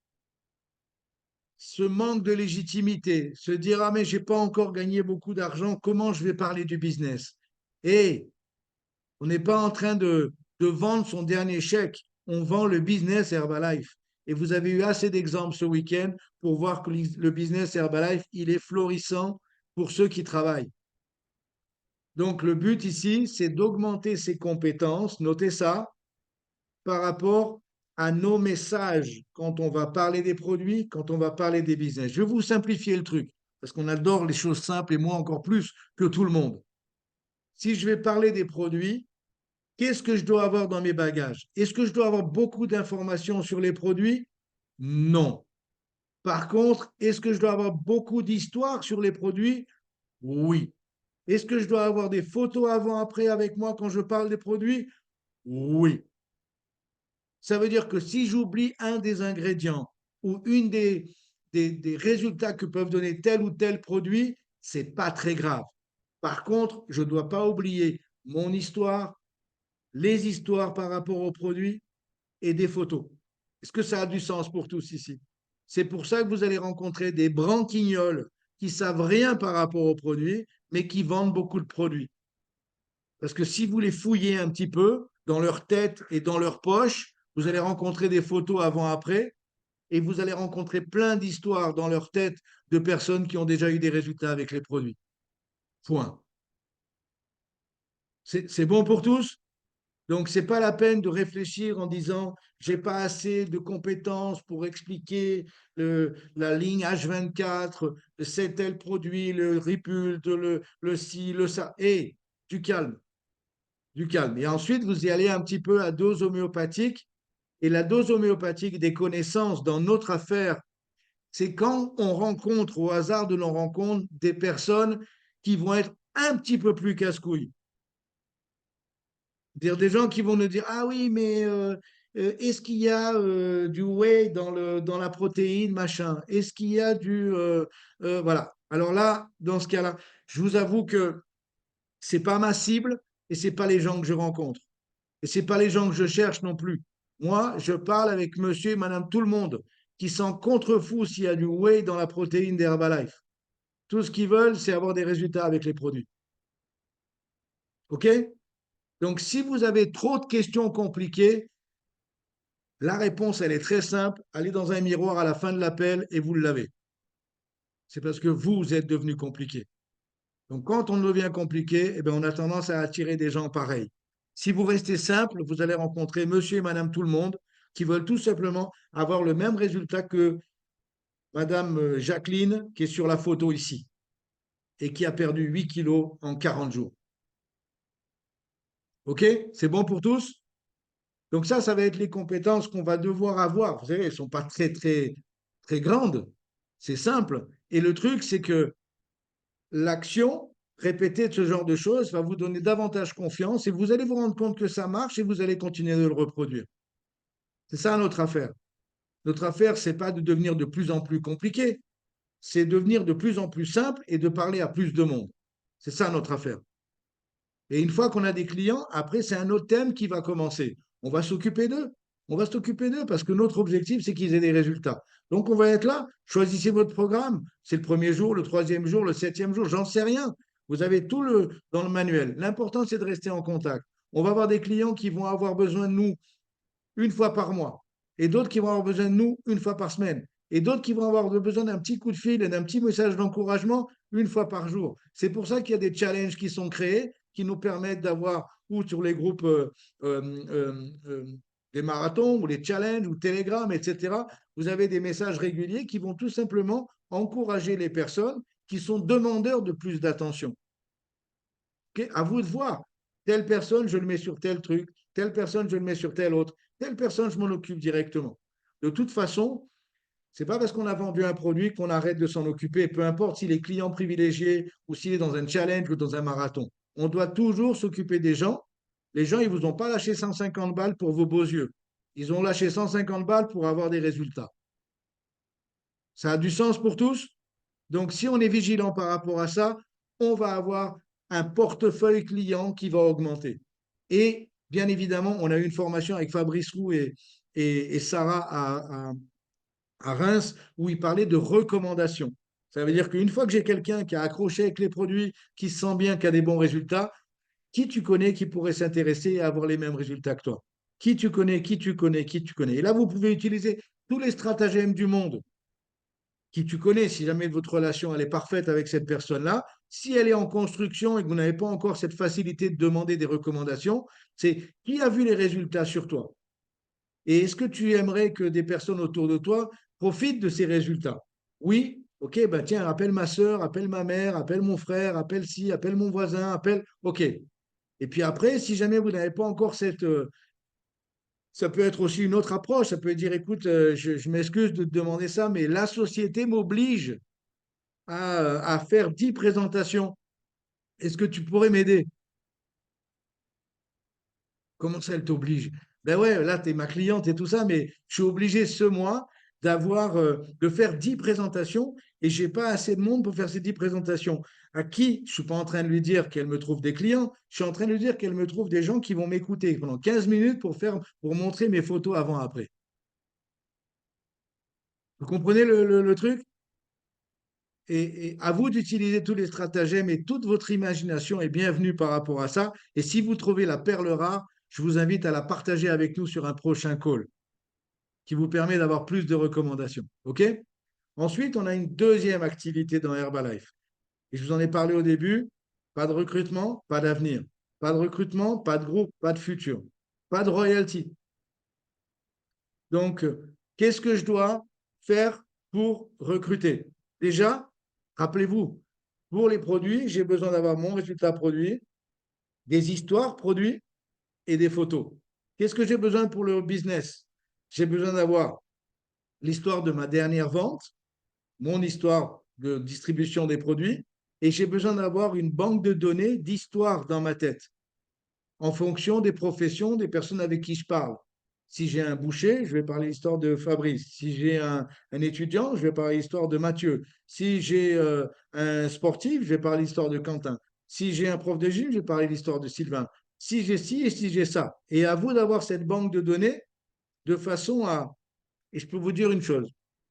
Ce manque de légitimité, se dire ah mais j'ai pas encore gagné beaucoup d'argent, comment je vais parler du business? Et on n'est pas en train de vendre son dernier chèque, on vend le business Herbalife. Et vous avez eu assez d'exemples ce week-end pour voir que le business Herbalife, il est florissant pour ceux qui travaillent. Donc le but ici, c'est d'augmenter ses compétences, notez ça, par rapport à nos messages quand on va parler des produits, quand on va parler des business. Je vais vous simplifier le truc, parce qu'on adore les choses simples et moi encore plus que tout le monde. Si je vais parler des produits, qu'est-ce que je dois avoir dans mes bagages? Est-ce que je dois avoir beaucoup d'informations sur les produits? Non. Par contre, est-ce que je dois avoir beaucoup d'histoires sur les produits? Oui. Est-ce que je dois avoir des photos avant-après avec moi quand je parle des produits? Oui. Ça veut dire que si j'oublie un des ingrédients ou une des résultats que peuvent donner tel ou tel produit, c'est pas très grave. Par contre, je ne dois pas oublier mon histoire, les histoires par rapport aux produits et des photos. Est-ce que ça a du sens pour tous ici? C'est pour ça que vous allez rencontrer des branquignoles qui savent rien par rapport aux produits, mais qui vendent beaucoup de produits. Parce que si vous les fouillez un petit peu dans leur tête et dans leur poche, vous allez rencontrer des photos avant-après et vous allez rencontrer plein d'histoires dans leur tête de personnes qui ont déjà eu des résultats avec les produits. Point. C'est bon pour tous? Donc, ce n'est pas la peine de réfléchir en disant j'ai pas assez de compétences pour expliquer la ligne H24, c'est tel produit, le Ripult, le ci, le ça. Et du calme, du calme. Et ensuite, vous y allez un petit peu à dose homéopathique. Et la dose homéopathique des connaissances dans notre affaire, c'est quand on rencontre au hasard de nos rencontres des personnes qui vont être un petit peu plus casse-couilles. Des gens qui vont nous dire ah oui, mais est-ce qu'il y a du whey dans la protéine, machin? Est-ce qu'il y a voilà. Alors là, dans ce cas-là, je vous avoue que c'est pas ma cible et c'est pas les gens que je rencontre. Et c'est pas les gens que je cherche non plus. Moi, je parle avec monsieur et madame tout le monde qui s'en contrefou s'il y a du whey dans la protéine d'Herbalife. Tout ce qu'ils veulent, c'est avoir des résultats avec les produits. OK? Donc, si vous avez trop de questions compliquées, la réponse, elle est très simple. Allez dans un miroir à la fin de l'appel et vous l'avez. C'est parce que vous êtes devenu compliqué. Donc, quand on devient compliqué, eh bien, on a tendance à attirer des gens pareils. Si vous restez simple, vous allez rencontrer monsieur et madame tout le monde qui veulent tout simplement avoir le même résultat que madame Jacqueline qui est sur la photo ici et qui a perdu 8 kilos en 40 jours. OK? C'est bon pour tous? Donc ça va être les compétences qu'on va devoir avoir. Vous savez, elles ne sont pas très, très, très grandes. C'est simple. Et le truc, c'est que l'action répétée de ce genre de choses va vous donner davantage confiance et vous allez vous rendre compte que ça marche et vous allez continuer de le reproduire. C'est ça notre affaire. Notre affaire, c'est pas de devenir de plus en plus compliqué, c'est devenir de plus en plus simple et de parler à plus de monde. C'est ça notre affaire. Et une fois qu'on a des clients, après, c'est un autre thème qui va commencer. On va s'occuper d'eux. On va s'occuper d'eux parce que notre objectif, c'est qu'ils aient des résultats. Donc, on va être là. Choisissez votre programme. C'est le premier jour, le troisième jour, le septième jour, j'en sais rien. Vous avez tout dans le manuel. L'important, c'est de rester en contact. On va avoir des clients qui vont avoir besoin de nous une fois par mois et d'autres qui vont avoir besoin de nous une fois par semaine et d'autres qui vont avoir besoin d'un petit coup de fil et d'un petit message d'encouragement une fois par jour. C'est pour ça qu'il y a des challenges qui sont créés qui nous permettent d'avoir, ou sur les groupes des marathons, ou les challenges, ou Telegram, etc., vous avez des messages réguliers qui vont tout simplement encourager les personnes qui sont demandeurs de plus d'attention. Okay, à vous de voir. Telle personne, je le mets sur tel truc. Telle personne, je le mets sur tel autre. Telle personne, je m'en occupe directement. De toute façon, c'est pas parce qu'on a vendu un produit qu'on arrête de s'en occuper, peu importe s'il est client privilégié ou s'il est dans un challenge ou dans un marathon. On doit toujours s'occuper des gens. Les gens, ils vous ont pas lâché 150 balles pour vos beaux yeux. Ils ont lâché 150 balles pour avoir des résultats. Ça a du sens pour tous? Donc, si on est vigilant par rapport à ça, on va avoir un portefeuille client qui va augmenter. Et bien évidemment, on a eu une formation avec Fabrice Roux et Sarah à Reims où ils parlaient de recommandations. Ça veut dire qu'une fois que j'ai quelqu'un qui a accroché avec les produits, qui se sent bien, qui a des bons résultats, qui tu connais qui pourrait s'intéresser et avoir les mêmes résultats que toi? Qui tu connais, qui tu connais, qui tu connais? Et là, vous pouvez utiliser tous les stratagèmes du monde qui tu connais, si jamais votre relation elle est parfaite avec cette personne-là, si elle est en construction et que vous n'avez pas encore cette facilité de demander des recommandations, c'est qui a vu les résultats sur toi? Et est-ce que tu aimerais que des personnes autour de toi profitent de ces résultats? Oui, ok, ben tiens, appelle ma soeur, appelle ma mère, appelle mon frère, appelle ci, appelle mon voisin, appelle, ok. Et puis après, si jamais vous n'avez pas encore ça peut être aussi une autre approche. Ça peut dire, écoute, je m'excuse de te demander ça, mais la société m'oblige à faire 10 présentations. Est-ce que tu pourrais m'aider? Comment ça, elle t'oblige? Ben ouais, là, tu es ma cliente et tout ça, mais je suis obligé ce mois de faire 10 présentations et j'ai pas assez de monde pour faire ces 10 présentations. À qui? Je suis pas en train de lui dire qu'elle me trouve des clients, je suis en train de lui dire qu'elle me trouve des gens qui vont m'écouter pendant 15 minutes pour montrer mes photos avant-après. Vous comprenez le truc? Et à vous d'utiliser tous les stratagèmes et toute votre imagination est bienvenue par rapport à ça. Et si vous trouvez la perle rare, je vous invite à la partager avec nous sur un prochain call qui vous permet d'avoir plus de recommandations. OK? Ensuite, on a une deuxième activité dans Herbalife. Et je vous en ai parlé au début. Pas de recrutement, pas d'avenir. Pas de recrutement, pas de groupe, pas de futur. Pas de royalty. Donc, qu'est-ce que je dois faire pour recruter? Déjà, rappelez-vous, pour les produits, j'ai besoin d'avoir mon résultat produit, des histoires produits et des photos. Qu'est-ce que j'ai besoin pour le business? J'ai besoin d'avoir l'histoire de ma dernière vente, mon histoire de distribution des produits, et j'ai besoin d'avoir une banque de données d'histoires dans ma tête, en fonction des professions des personnes avec qui je parle. Si j'ai un boucher, je vais parler l'histoire de Fabrice. Si j'ai un étudiant, je vais parler l'histoire de Mathieu. Si j'ai un sportif, je vais parler l'histoire de Quentin. Si j'ai un prof de gym, je vais parler l'histoire de Sylvain. Si j'ai ci et si j'ai ça. Et à vous d'avoir cette banque de données de façon à... Et je peux vous dire une chose,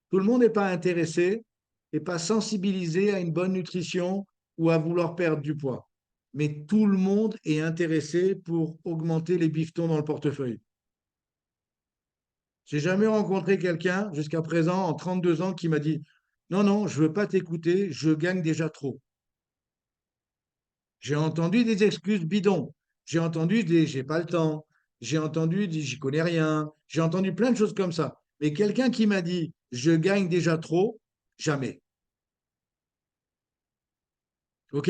tout le monde n'est pas intéressé et pas sensibilisé à une bonne nutrition ou à vouloir perdre du poids. Mais tout le monde est intéressé pour augmenter les bifetons dans le portefeuille. J'ai jamais rencontré quelqu'un jusqu'à présent en 32 ans qui m'a dit non, non, je veux pas t'écouter, je gagne déjà trop. J'ai entendu des excuses bidons. J'ai entendu des j'ai pas le temps. J'ai entendu des j'y connais rien. J'ai entendu plein de choses comme ça. Mais quelqu'un qui m'a dit je gagne déjà trop, jamais. OK?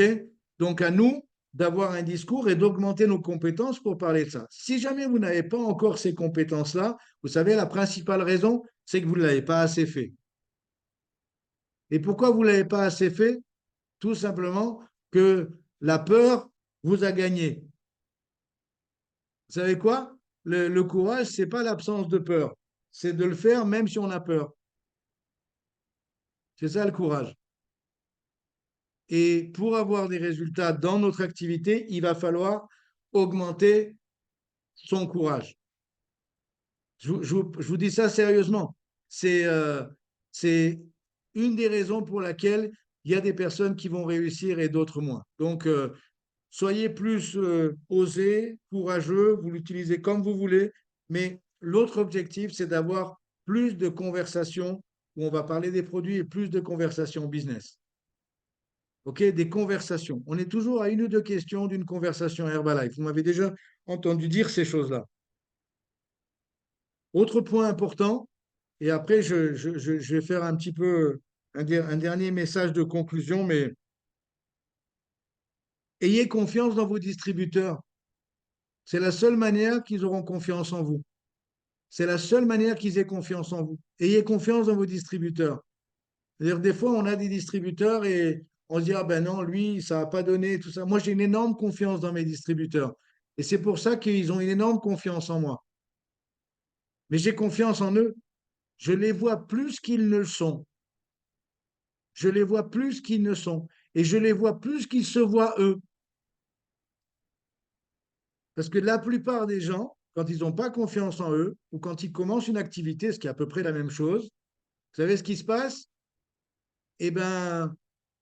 Donc à nous d'avoir un discours et d'augmenter nos compétences pour parler de ça. Si jamais vous n'avez pas encore ces compétences-là, vous savez, la principale raison, c'est que vous ne l'avez pas assez fait. Et pourquoi vous ne l'avez pas assez fait? Tout simplement que la peur vous a gagné. Vous savez quoi? Le courage, ce n'est pas l'absence de peur. C'est de le faire même si on a peur. C'est ça le courage. Et pour avoir des résultats dans notre activité, il va falloir augmenter son courage. Je vous dis ça sérieusement. C'est une des raisons pour laquelle il y a des personnes qui vont réussir et d'autres moins. Donc, soyez plus osés, courageux, vous l'utilisez comme vous voulez, mais l'autre objectif, c'est d'avoir plus de conversations où on va parler des produits et plus de conversations business. OK, des conversations. On est toujours à une ou deux questions d'une conversation Herbalife. Vous m'avez déjà entendu dire ces choses-là. Autre point important, et après je vais faire un petit peu un dernier message de conclusion, mais ayez confiance dans vos distributeurs. C'est la seule manière qu'ils auront confiance en vous. C'est la seule manière qu'ils aient confiance en vous. Ayez confiance dans vos distributeurs. C'est-à-dire, des fois, on a des distributeurs et on se dit, ah ben non, lui, ça n'a pas donné, tout ça. Moi, j'ai une énorme confiance dans mes distributeurs. Et c'est pour ça qu'ils ont une énorme confiance en moi. Mais j'ai confiance en eux. Je les vois plus qu'ils ne le sont. Je les vois plus qu'ils ne sont. Et je les vois plus qu'ils se voient eux. Parce que la plupart des gens, quand ils n'ont pas confiance en eux, ou quand ils commencent une activité, ce qui est à peu près la même chose, vous savez ce qui se passe? Eh bien,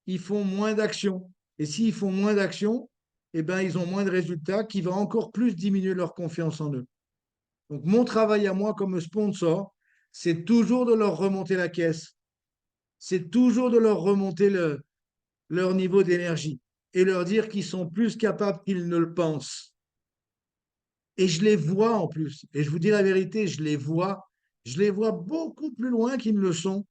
ils font moins d'actions. Et s'ils font moins d'actions, eh ben, ils ont moins de résultats qui va encore plus diminuer leur confiance en eux. Donc, mon travail à moi comme sponsor, c'est toujours de leur remonter la caisse. C'est toujours de leur remonter leur niveau d'énergie et leur dire qu'ils sont plus capables qu'ils ne le pensent. Et je les vois en plus. Et je vous dis la vérité, je les vois. Je les vois beaucoup plus loin qu'ils ne le sont.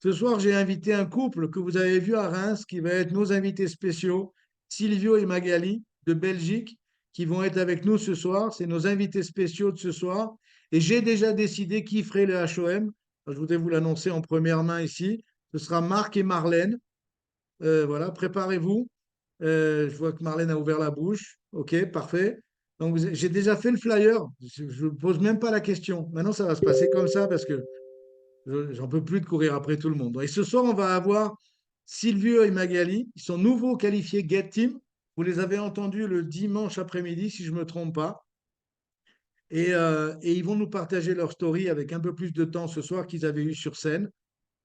Ce soir, j'ai invité un couple que vous avez vu à Reims, qui va être nos invités spéciaux, Silvio et Magali de Belgique, qui vont être avec nous ce soir. C'est nos invités spéciaux de ce soir. Et j'ai déjà décidé qui ferait le HOM. Je voudrais vous l'annoncer en première main ici. Ce sera Marc et Marlène. Voilà, préparez-vous. Je vois que Marlène a ouvert la bouche. OK, parfait. Donc, j'ai déjà fait le flyer. Je ne pose même pas la question. Maintenant, ça va se passer comme ça parce que j'en peux plus de courir après tout le monde. Et ce soir, on va avoir Silvio et Magali. Ils sont nouveaux qualifiés Get Team. Vous les avez entendus le dimanche après-midi, si je ne me trompe pas. Et ils vont nous partager leur story avec un peu plus de temps ce soir qu'ils avaient eu sur scène.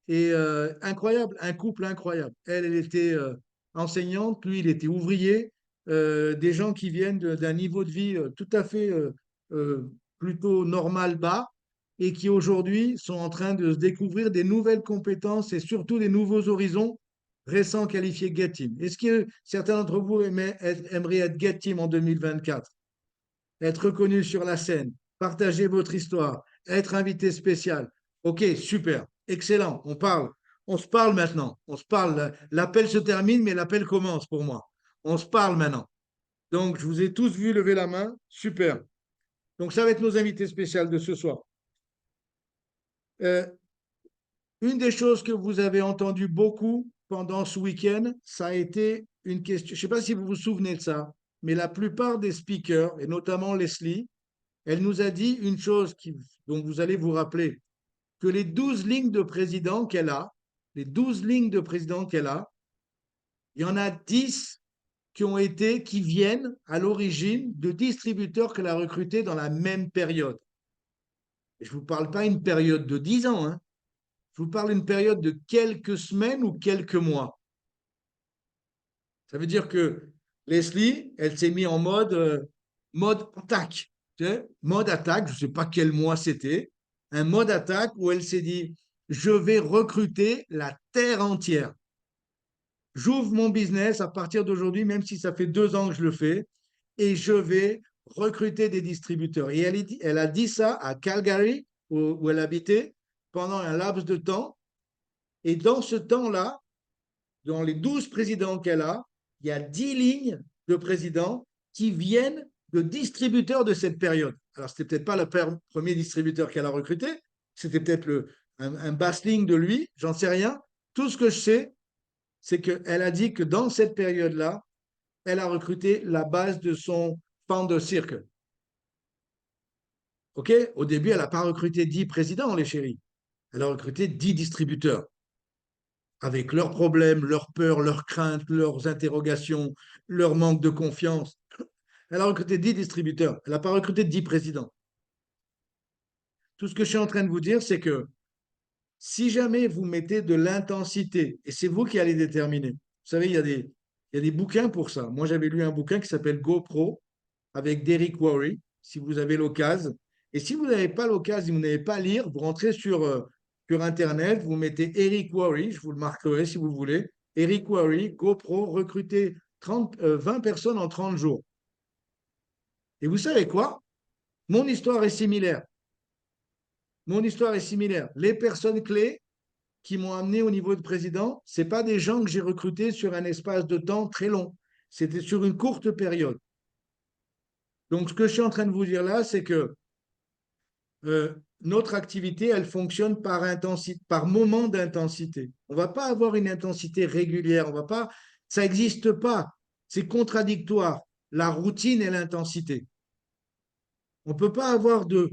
Et incroyable, un couple incroyable. Elle était enseignante, lui, il était ouvrier. Des gens qui viennent d'un niveau de vie tout à fait euh, plutôt normal, bas, et qui aujourd'hui sont en train de se découvrir des nouvelles compétences et surtout des nouveaux horizons récents qualifiés Get Team. Est-ce que certains d'entre vous aimeraient être Get Team en 2024? Être reconnu sur la scène, partager votre histoire, être invité spécial. OK, super, excellent, on parle. On se parle maintenant. On se parle. L'appel se termine, mais l'appel commence pour moi. On se parle maintenant. Donc, je vous ai tous vu lever la main. Super. Donc, ça va être nos invités spéciaux de ce soir. Euh, une des choses que vous avez entendu beaucoup pendant ce week-end, ça a été une question. Je ne sais pas si vous vous souvenez de ça, mais la plupart des speakers, et notamment Leslie, elle nous a dit une chose dont vous allez vous rappeler, que les 12 lignes de président qu'elle a, les 12 lignes de président qu'elle a, il y en a 10 qui viennent à l'origine de distributeurs qu'elle a recrutés dans la même période. Et je ne vous parle pas une période de 10 ans, hein. Je vous parle d'une période de quelques semaines ou quelques mois. Ça veut dire que Leslie, elle s'est mise en mode attaque. Tu sais, mode attaque, je ne sais pas quel mois c'était, un mode attaque où elle s'est dit, je vais recruter la terre entière. J'ouvre mon business à partir d'aujourd'hui, même si ça fait 2 ans que je le fais, et je vais recruter des distributeurs. Et elle a dit ça à Calgary, où elle habitait, pendant un laps de temps. Et dans ce temps-là, dans les 12 présidents qu'elle a, il y a 10 lignes de présidents qui viennent de distributeurs de cette période. Alors, ce n'était peut-être pas le premier distributeur qu'elle a recruté, c'était peut-être un basse ligne de lui, j'en sais rien. Tout ce que je sais, c'est qu'elle a dit que dans cette période-là, elle a recruté la base de son Founder Circle. OK? Au début, elle n'a pas recruté 10 présidents, les chéris. Elle a recruté 10 distributeurs avec leurs problèmes, leurs peurs, leurs craintes, leurs interrogations, leur manque de confiance. Elle a recruté 10 distributeurs. Elle n'a pas recruté 10 présidents. Tout ce que je suis en train de vous dire, c'est que si jamais vous mettez de l'intensité, et c'est vous qui allez déterminer, vous savez, il y a des bouquins pour ça. Moi, j'avais lu un bouquin qui s'appelle GoPro avec Derek Worry, si vous avez l'occasion. Et si vous n'avez pas l'occasion, vous n'avez pas à lire, vous rentrez sur Internet, vous mettez Eric Worry, je vous le marquerai si vous voulez. Eric Worry, GoPro, recruter 20 personnes en 30 jours. Et vous savez quoi? Mon histoire est similaire. Mon histoire est similaire. Les personnes clés qui m'ont amené au niveau de président, ce pas des gens que j'ai recrutés sur un espace de temps très long. C'était sur une courte période. Donc, ce que je suis en train de vous dire là, c'est que notre activité, elle fonctionne par intensité, par moment d'intensité. On ne va pas avoir une intensité régulière. On va pas, ça n'existe pas. C'est contradictoire. La routine et l'intensité. On ne peut pas avoir de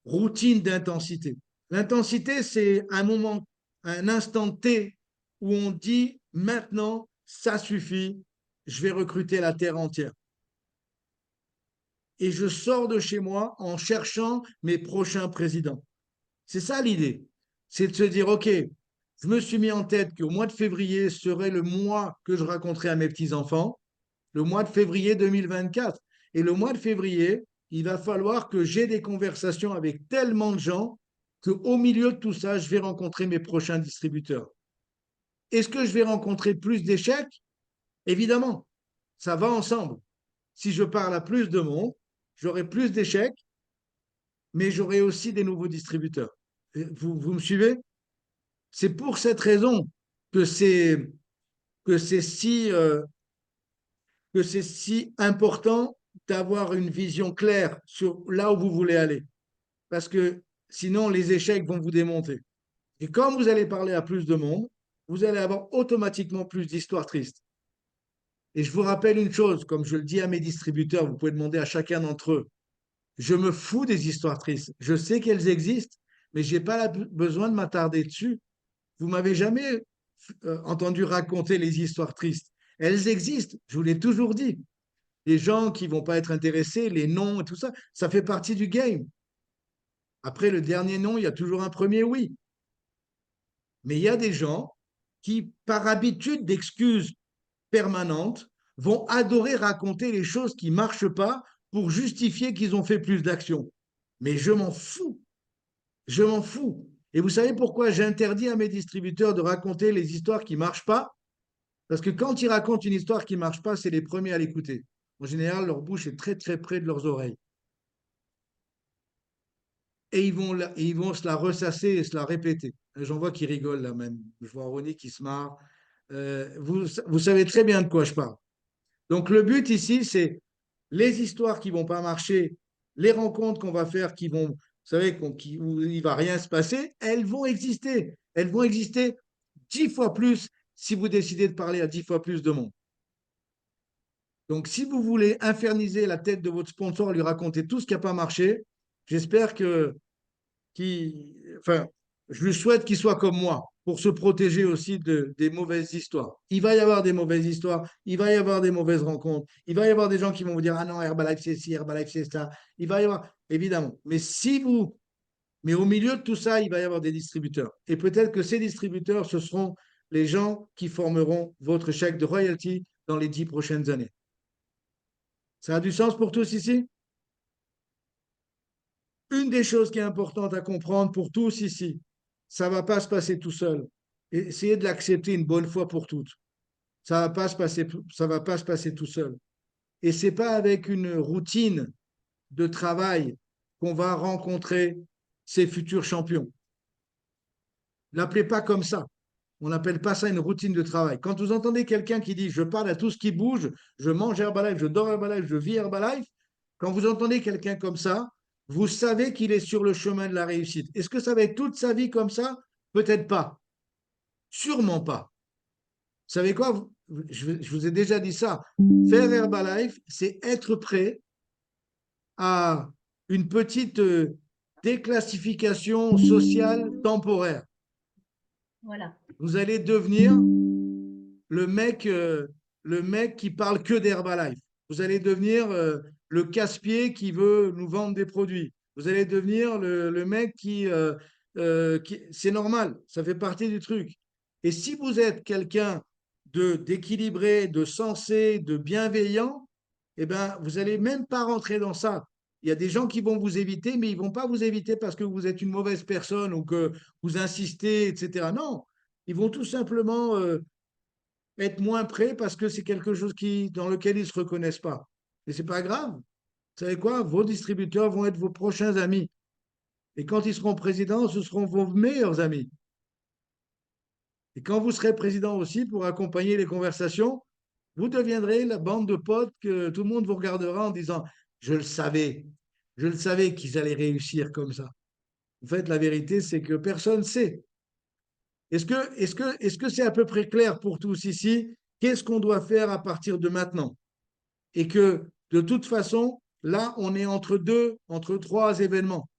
routine d'intensité. L'intensité, c'est un moment, un instant T où on dit maintenant, ça suffit, je vais recruter la terre entière. Et je sors de chez moi en cherchant mes prochains présidents. C'est ça l'idée. C'est de se dire, OK, je me suis mis en tête qu'au mois de février serait le mois que je raconterai à mes petits-enfants, le mois de février 2024. Et le mois de février, il va falloir que j'ai des conversations avec tellement de gens qu'au milieu de tout ça, je vais rencontrer mes prochains distributeurs. Est-ce que je vais rencontrer plus d'échecs? Évidemment, ça va ensemble. Si je parle à plus de monde, j'aurai plus d'échecs, mais j'aurai aussi des nouveaux distributeurs. Vous me suivez? C'est pour cette raison que c'est si, que c'est si important d'avoir une vision claire sur là où vous voulez aller. Parce que sinon, les échecs vont vous démonter. Et quand vous allez parler à plus de monde, vous allez avoir automatiquement plus d'histoires tristes. Et je vous rappelle une chose, comme je le dis à mes distributeurs, vous pouvez demander à chacun d'entre eux, je me fous des histoires tristes. Je sais qu'elles existent, mais je n'ai pas besoin de m'attarder dessus. Vous m'avez jamais entendu raconter les histoires tristes. Elles existent, je vous l'ai toujours dit. Les gens qui vont pas être intéressés, les noms et tout ça, ça fait partie du game. Après le dernier non, il y a toujours un premier oui. Mais il y a des gens qui, par habitude d'excuses permanentes, vont adorer raconter les choses qui ne marchent pas pour justifier qu'ils ont fait plus d'actions. Mais je m'en fous. Je m'en fous. Et vous savez pourquoi j'interdis à mes distributeurs de raconter les histoires qui ne marchent pas? Parce que quand ils racontent une histoire qui ne marche pas, c'est les premiers à l'écouter. En général, leur bouche est très très près de leurs oreilles. Et ils vont se la ressasser et se la répéter. J'en vois qui rigolent là même. Je vois Ronnie qui se marre. Vous savez très bien de quoi je parle. Donc le but ici, c'est les histoires qui vont pas marcher, les rencontres qu'on va faire qui vont, vous savez, où il va rien se passer, elles vont exister. Elles vont exister 10 fois plus si vous décidez de parler à 10 fois plus de monde. Donc si vous voulez inferniser la tête de votre sponsor, lui raconter tout ce qui n'a pas marché, j'espère enfin, je lui souhaite qu'il soit comme moi pour se protéger aussi des mauvaises histoires. Il va y avoir des mauvaises histoires, il va y avoir des mauvaises rencontres, il va y avoir des gens qui vont vous dire ah non, Herbalife c'est ci, Herbalife c'est ça. Il va y avoir, évidemment. Mais au milieu de tout ça, il va y avoir des distributeurs. Et peut-être que ces distributeurs, ce seront les gens qui formeront votre chèque de royalty dans les 10 prochaines années. Ça a du sens pour tous ici? Une des choses qui est importante à comprendre pour tous ici, ça ne va pas se passer tout seul. Essayez de l'accepter une bonne fois pour toutes. Ça va pas se passer, ça va pas se passer tout seul. Et c'est pas avec une routine de travail qu'on va rencontrer ces futurs champions. L'appelez pas comme ça. On n'appelle pas ça une routine de travail. Quand vous entendez quelqu'un qui dit je parle à tout ce qui bouge, je mange Herbalife, je dors Herbalife, je vis Herbalife, quand vous entendez quelqu'un comme ça, vous savez qu'il est sur le chemin de la réussite. Est-ce que ça va être toute sa vie comme ça? Peut-être pas. Sûrement pas. Vous savez quoi? Je vous ai déjà dit ça. Faire Herbalife, c'est être prêt à une petite déclassification sociale temporaire. Voilà. Vous allez devenir le mec qui parle que d'Herbalife. Vous allez devenir le casse-pied qui veut nous vendre des produits. Vous allez devenir le mec c'est normal, ça fait partie du truc. Et si vous êtes quelqu'un d'équilibré, de sensé, de bienveillant, eh ben, vous n'allez même pas rentrer dans ça. Il y a des gens qui vont vous éviter, mais ils ne vont pas vous éviter parce que vous êtes une mauvaise personne ou que vous insistez, etc. Non, ils vont tout simplement être moins prêts parce que c'est quelque chose dans lequel ils ne se reconnaissent pas. Et ce n'est pas grave. Vous savez quoi? Vos distributeurs vont être vos prochains amis. Et quand ils seront présidents, ce seront vos meilleurs amis. Et quand vous serez président aussi, pour accompagner les conversations, vous deviendrez la bande de potes que tout le monde vous regardera en disant, je le savais qu'ils allaient réussir comme ça. En fait, la vérité, c'est que personne ne sait. Est-ce que c'est à peu près clair pour tous ici? Qu'est-ce qu'on doit faire à partir de maintenant? Et que de toute façon, là, on est entre trois événements.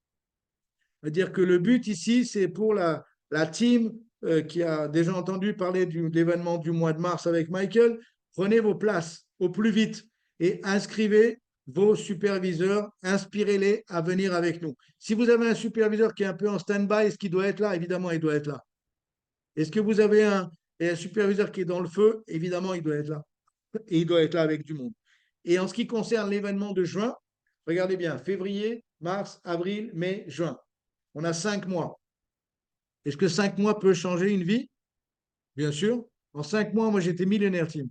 C'est-à-dire que le but ici, c'est pour la team qui a déjà entendu parler de l'événement du mois de mars avec Michael, prenez vos places au plus vite et inscrivez vos superviseurs, inspirez-les à venir avec nous. Si vous avez un superviseur qui est un peu en stand-by, est-ce qu'il doit être là? Évidemment, il doit être là. Est-ce que vous avez un superviseur qui est dans le feu? Évidemment, il doit être là. Et il doit être là avec du monde. Et en ce qui concerne l'événement de juin, regardez bien, février, mars, avril, mai, juin. On a 5 mois. Est-ce que 5 mois peut changer une vie? Bien sûr. En 5 mois, moi, j'étais millionnaire team.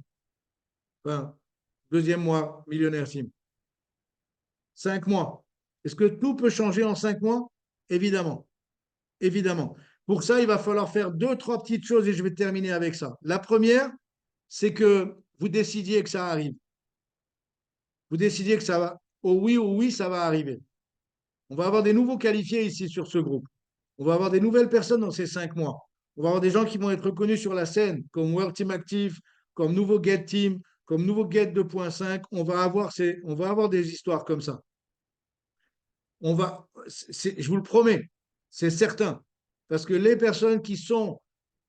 Enfin, deuxième mois, millionnaire team. 5 mois. Est-ce que tout peut changer en 5 mois? Évidemment. Évidemment. Pour ça, il va falloir faire 2, 3 petites choses et je vais terminer avec ça. La première, c'est que vous décidiez que ça arrive. Vous décidiez que ça va, au oui, ça va arriver. On va avoir des nouveaux qualifiés ici sur ce groupe. On va avoir des nouvelles personnes dans ces 5 mois. On va avoir des gens qui vont être reconnus sur la scène comme World Team Active, comme nouveau Get Team, comme nouveau Get 2.5. On va avoir des histoires comme ça. Je vous le promets, c'est certain. Parce que les personnes qui sont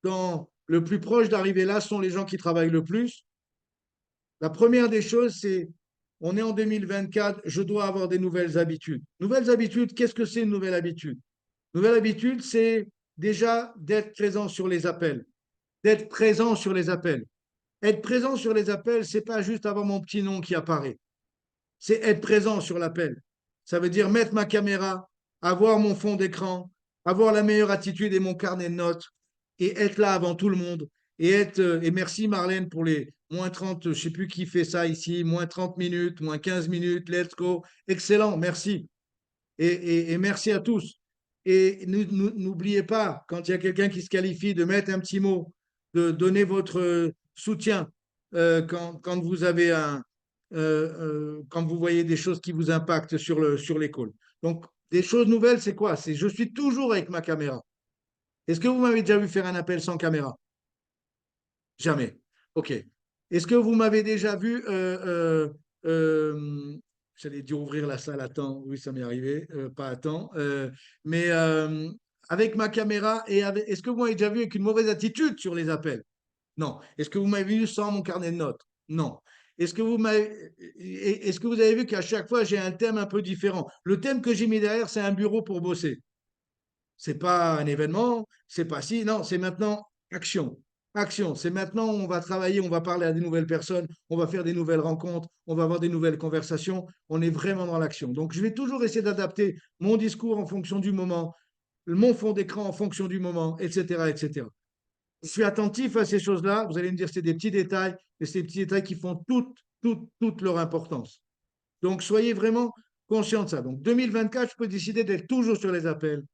le plus proche d'arriver là sont les gens qui travaillent le plus. La première des choses, c'est on est en 2024, je dois avoir des nouvelles habitudes. Nouvelles habitudes, qu'est-ce que c'est une nouvelle habitude? Nouvelle habitude, c'est déjà d'être présent sur les appels. D'être présent sur les appels. Être présent sur les appels, c'est pas juste avoir mon petit nom qui apparaît. C'est être présent sur l'appel. Ça veut dire mettre ma caméra, avoir mon fond d'écran, avoir la meilleure attitude et mon carnet de notes et être là avant tout le monde. Et merci Marlène pour les moins 30, je ne sais plus qui fait ça ici, moins 30 minutes, moins 15 minutes, let's go. Excellent, merci. Et merci à tous. Et n'oubliez pas, quand il y a quelqu'un qui se qualifie, de mettre un petit mot, de donner votre soutien quand vous avez quand vous voyez des choses qui vous impactent sur les calls. Donc, des choses nouvelles, c'est quoi? C'est je suis toujours avec ma caméra. Est-ce que vous m'avez déjà vu faire un appel sans caméra? Jamais. OK. Est-ce que vous m'avez déjà vu, j'allais dire ouvrir la salle à temps, oui, ça m'est arrivé, pas à temps, mais avec ma caméra est-ce que vous m'avez déjà vu avec une mauvaise attitude sur les appels? Non. Est-ce que vous m'avez vu sans mon carnet de notes? Non. Est-ce que vous avez vu qu'à chaque fois, j'ai un thème un peu différent? Le thème que j'ai mis derrière, c'est un bureau pour bosser. C'est pas un événement, c'est pas si, non, c'est maintenant action. Action, c'est maintenant on va travailler, on va parler à des nouvelles personnes, on va faire des nouvelles rencontres, on va avoir des nouvelles conversations, on est vraiment dans l'action. Donc je vais toujours essayer d'adapter mon discours en fonction du moment, mon fond d'écran en fonction du moment, etc., etc. Je suis attentif à ces choses-là, vous allez me dire c'est des petits détails, mais c'est des petits détails qui font toute leur importance. Donc soyez vraiment conscients de ça. Donc 2024, je peux décider d'être toujours sur les appels,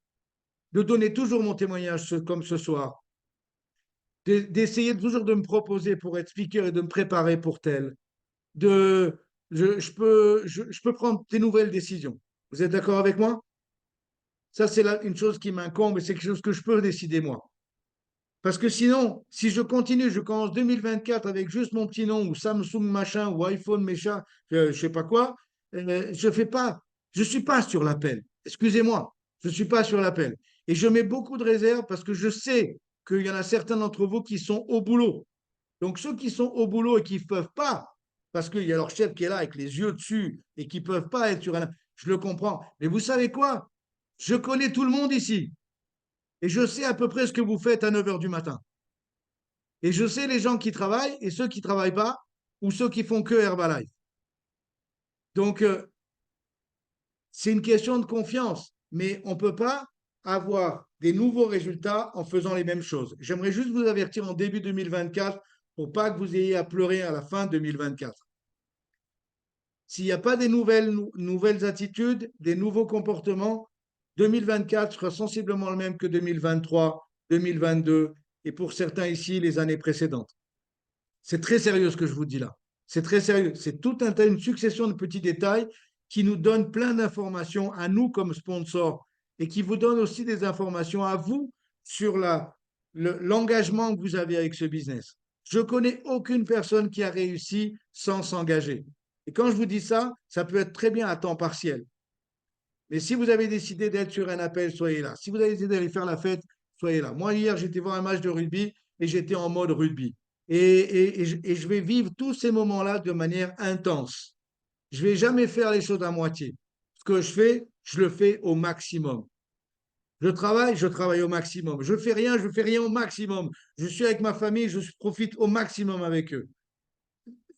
de donner toujours mon témoignage comme ce soir, d'essayer toujours de me proposer pour être speaker et de me préparer pour tel. Je peux prendre des nouvelles décisions. Vous êtes d'accord avec moi? Ça, c'est une chose qui m'incombe et c'est quelque chose que je peux décider moi. Parce que sinon, si je continue, je commence 2024 avec juste mon petit nom ou Samsung machin ou iPhone machin, je sais pas quoi, je suis pas sur l'appel. Excusez-moi, je suis pas sur l'appel. Et je mets beaucoup de réserve parce que je sais qu'il y en a certains d'entre vous qui sont au boulot. Donc ceux qui sont au boulot et qui ne peuvent pas, parce qu'il y a leur chef qui est là avec les yeux dessus et qui ne peuvent pas être sur un... je le comprends. Mais vous savez quoi? Je connais tout le monde ici. Et je sais à peu près ce que vous faites à 9 heures du matin. Et je sais les gens qui travaillent et ceux qui ne travaillent pas ou ceux qui font que Herbalife. Donc, c'est une question de confiance, mais on ne peut pas avoir des nouveaux résultats en faisant les mêmes choses. J'aimerais juste vous avertir en début 2024 pour pas que vous ayez à pleurer à la fin 2024. S'il n'y a pas des nouvelles attitudes, des nouveaux comportements, 2024 sera sensiblement le même que 2023, 2022 et pour certains ici, les années précédentes. C'est très sérieux ce que je vous dis là. C'est très sérieux. C'est une succession de petits détails qui nous donnent plein d'informations à nous comme sponsors et qui vous donnent aussi des informations à vous sur l'engagement que vous avez avec ce business. Je ne connais aucune personne qui a réussi sans s'engager. Et quand je vous dis ça, ça peut être très bien à temps partiel. Mais si vous avez décidé d'être sur un appel, soyez là. Si vous avez décidé d'aller faire la fête, soyez là. Moi, hier, j'étais voir un match de rugby et j'étais en mode rugby. Et je vais vivre tous ces moments-là de manière intense. Je ne vais jamais faire les choses à moitié. Ce que je fais, je le fais au maximum. Je travaille au maximum. Je fais rien au maximum. Je suis avec ma famille, je profite au maximum avec eux.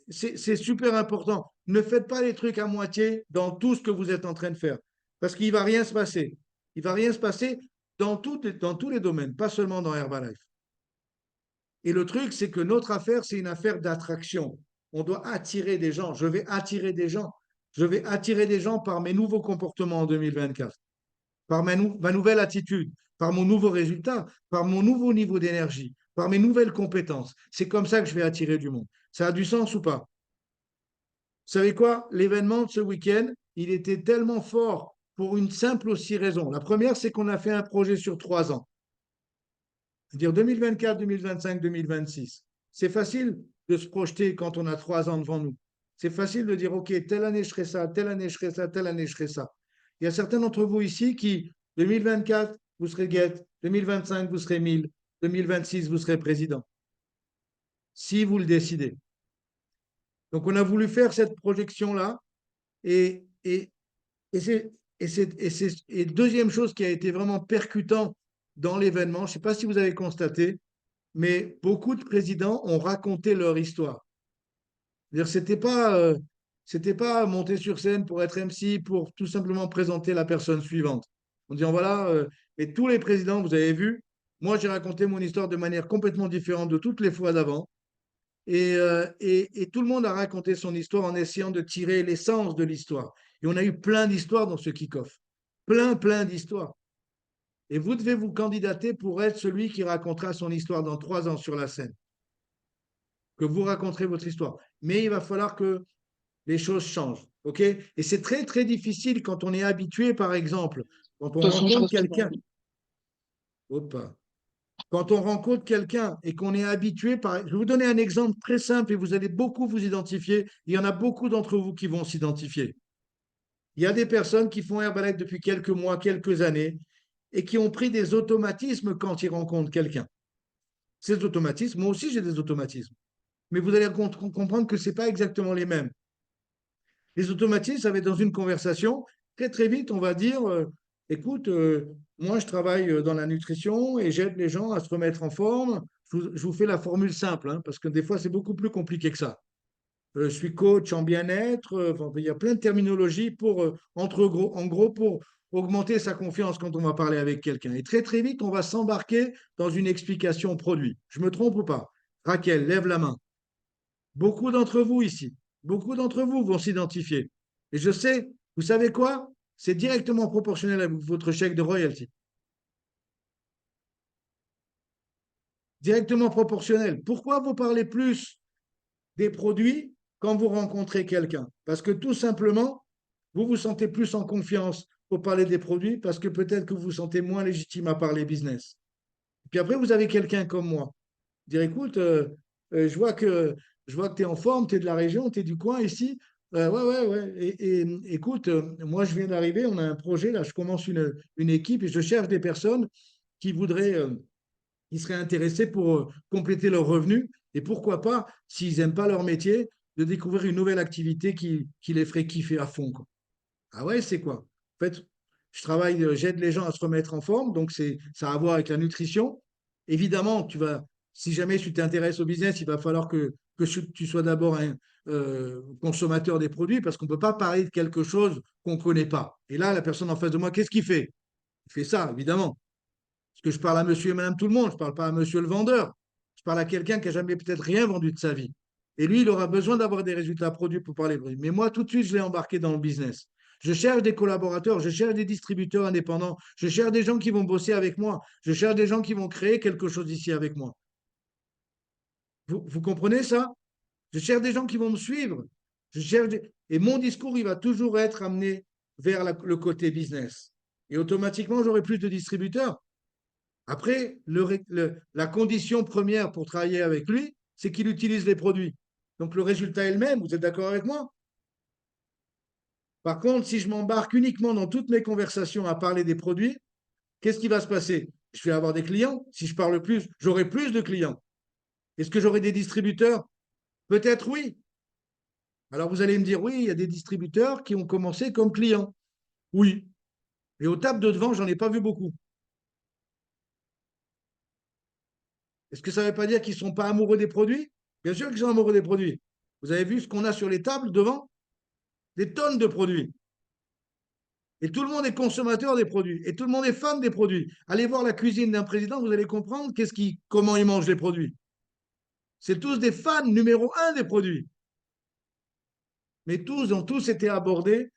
C'est super important. Ne faites pas les trucs à moitié dans tout ce que vous êtes en train de faire. Parce qu'il ne va rien se passer. Il ne va rien se passer dans tous les domaines, pas seulement dans Herbalife. Et le truc, c'est que notre affaire, c'est une affaire d'attraction. On doit attirer des gens. Je vais attirer des gens. Je vais attirer des gens par mes nouveaux comportements en 2024, par ma nouvelle attitude, par mon nouveau résultat, par mon nouveau niveau d'énergie, par mes nouvelles compétences. C'est comme ça que je vais attirer du monde. Ça a du sens ou pas? Vous savez quoi? L'événement de ce week-end, il était tellement fort pour une simple aussi raison. La première, c'est qu'on a fait un projet sur 3 ans. C'est-à-dire 2024, 2025, 2026. C'est facile de se projeter quand on a 3 ans devant nous. C'est facile de dire, OK, telle année je ferai ça, telle année je ferai ça, telle année je ferai ça. Il y a certains d'entre vous ici qui, 2024, vous serez guette, 2025, vous serez 1000, 2026, vous serez président. Si vous le décidez. Donc, on a voulu faire cette projection-là. Et deuxième chose qui a été vraiment percutant dans l'événement, je ne sais pas si vous avez constaté, mais beaucoup de présidents ont raconté leur histoire. C'était pas monter sur scène pour être MC, pour tout simplement présenter la personne suivante. En disant voilà, et tous les présidents, vous avez vu, moi j'ai raconté mon histoire de manière complètement différente de toutes les fois d'avant. Et tout le monde a raconté son histoire en essayant de tirer l'essence de l'histoire. Et on a eu plein d'histoires dans ce kick-off. Plein d'histoires. Et vous devez vous candidater pour être celui qui racontera son histoire dans 3 ans sur la scène. Que vous raconterez votre histoire. Mais il va falloir que les choses changent. OK? Et c'est très difficile quand on est habitué, par exemple, quand on rencontre quelqu'un. Quand on rencontre quelqu'un et qu'on est habitué par... Je vais vous donner un exemple très simple et vous allez beaucoup vous identifier. Il y en a beaucoup d'entre vous qui vont s'identifier. Il y a des personnes qui font Herbalife depuis quelques mois, quelques années et qui ont pris des automatismes quand ils rencontrent quelqu'un. Ces automatismes, moi aussi j'ai des automatismes. Mais vous allez comprendre que ce n'est pas exactement les mêmes. Les automatismes, ça va être dans une conversation. Très vite, on va dire, écoute, moi je travaille dans la nutrition et j'aide les gens à se remettre en forme. Je vous fais la formule simple, hein, parce que des fois c'est beaucoup plus compliqué que ça. Je suis coach en bien-être. Enfin, il y a plein de terminologies pour, en gros, pour augmenter sa confiance quand on va parler avec quelqu'un. Et très vite, on va s'embarquer dans une explication produit. Je me trompe ou pas? Raquel, lève la main. Beaucoup d'entre vous ici, beaucoup d'entre vous vont s'identifier. Et je sais, vous savez quoi? C'est directement proportionnel à votre chèque de royalty. Directement proportionnel. Pourquoi vous parlez plus des produits quand vous rencontrez quelqu'un? Parce que tout simplement, vous vous sentez plus en confiance pour parler des produits parce que peut-être que vous vous sentez moins légitime à parler business. Et puis après, vous avez quelqu'un comme moi. Dire, écoute, je vois que tu es en forme, tu es de la région, tu es du coin ici. Ouais. Et écoute, moi, je viens d'arriver, on a un projet, là, je commence une équipe et je cherche des personnes qui qui seraient intéressées pour compléter leurs revenus. Et pourquoi pas, s'ils n'aiment pas leur métier, de découvrir une nouvelle activité qui les ferait kiffer à fond, quoi. Ah ouais, c'est quoi? En fait, je travaille, j'aide les gens à se remettre en forme, donc ça a à voir avec la nutrition. Évidemment, si jamais tu t'intéresses au business, il va falloir que tu sois d'abord un consommateur des produits, parce qu'on ne peut pas parler de quelque chose qu'on ne connaît pas. Et là, la personne en face de moi, qu'est-ce qu'il fait? Il fait ça, évidemment. Parce que je parle à monsieur et madame tout le monde, je ne parle pas à monsieur le vendeur. Je parle à quelqu'un qui n'a jamais peut-être rien vendu de sa vie. Et lui, il aura besoin d'avoir des résultats produits pour parler produits. Mais moi, tout de suite, je l'ai embarqué dans le business. Je cherche des collaborateurs, je cherche des distributeurs indépendants, je cherche des gens qui vont bosser avec moi, je cherche des gens qui vont créer quelque chose ici avec moi. Vous comprenez ça? Je cherche des gens qui vont me suivre. Et mon discours, il va toujours être amené vers le côté business. Et automatiquement, j'aurai plus de distributeurs. Après, la condition première pour travailler avec lui, c'est qu'il utilise les produits. Donc le résultat est le même, vous êtes d'accord avec moi? Par contre, si je m'embarque uniquement dans toutes mes conversations à parler des produits, qu'est-ce qui va se passer? Je vais avoir des clients. Si je parle plus, j'aurai plus de clients. Est-ce que j'aurai des distributeurs? Peut-être oui. Alors vous allez me dire, oui, il y a des distributeurs qui ont commencé comme clients. Oui. Et aux tables de devant, j'en ai pas vu beaucoup. Est-ce que ça ne veut pas dire qu'ils ne sont pas amoureux des produits? Bien sûr qu'ils sont amoureux des produits. Vous avez vu ce qu'on a sur les tables devant? Des tonnes de produits. Et tout le monde est consommateur des produits. Et tout le monde est fan des produits. Allez voir la cuisine d'un président, vous allez comprendre comment il mange les produits. C'est tous des fans numéro un des produits. Mais tous ont tous été abordés,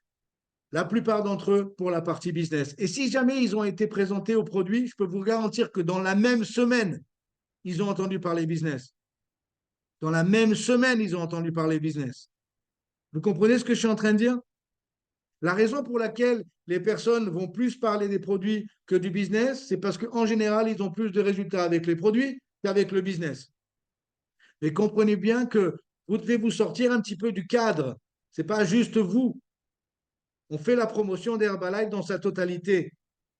la plupart d'entre eux, pour la partie business. Et si jamais ils ont été présentés aux produits, je peux vous garantir que dans la même semaine, ils ont entendu parler business. Dans la même semaine, ils ont entendu parler business. Vous comprenez ce que je suis en train de dire? La raison pour laquelle les personnes vont plus parler des produits que du business, c'est parce qu'en général, ils ont plus de résultats avec les produits qu'avec le business. Mais comprenez bien que vous devez vous sortir un petit peu du cadre. Ce n'est pas juste vous. On fait la promotion d'Herbalife dans sa totalité.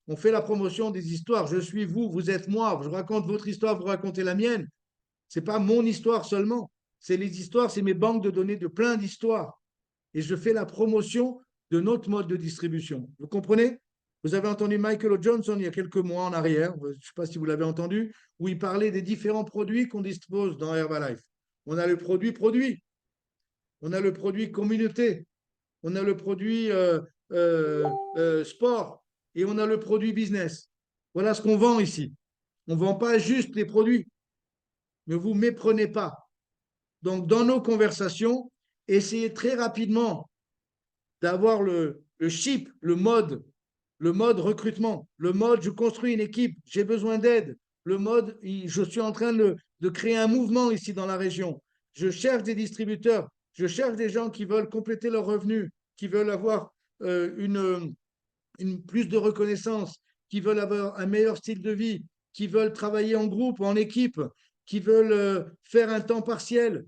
On fait la promotion des histoires. Je suis vous, vous êtes moi. Je raconte votre histoire, vous racontez la mienne. Ce n'est pas mon histoire seulement. C'est les histoires, c'est mes banques de données de plein d'histoires. Et je fais la promotion de notre mode de distribution. Vous comprenez? Vous avez entendu Michael O. Johnson il y a quelques mois en arrière, je ne sais pas si vous l'avez entendu, où il parlait des différents produits qu'on dispose dans Herbalife. On a le produit, on a le produit communauté, on a le produit sport et on a le produit business. Voilà ce qu'on vend ici. On ne vend pas juste les produits. Ne vous méprenez pas. Donc, dans nos conversations, essayez très rapidement d'avoir le chip, le mode recrutement, le mode je construis une équipe, j'ai besoin d'aide, le mode je suis en train de créer un mouvement ici dans la région, je cherche des distributeurs, je cherche des gens qui veulent compléter leurs revenus, qui veulent avoir plus de reconnaissance, qui veulent avoir un meilleur style de vie, qui veulent travailler en groupe, en équipe, qui veulent faire un temps partiel,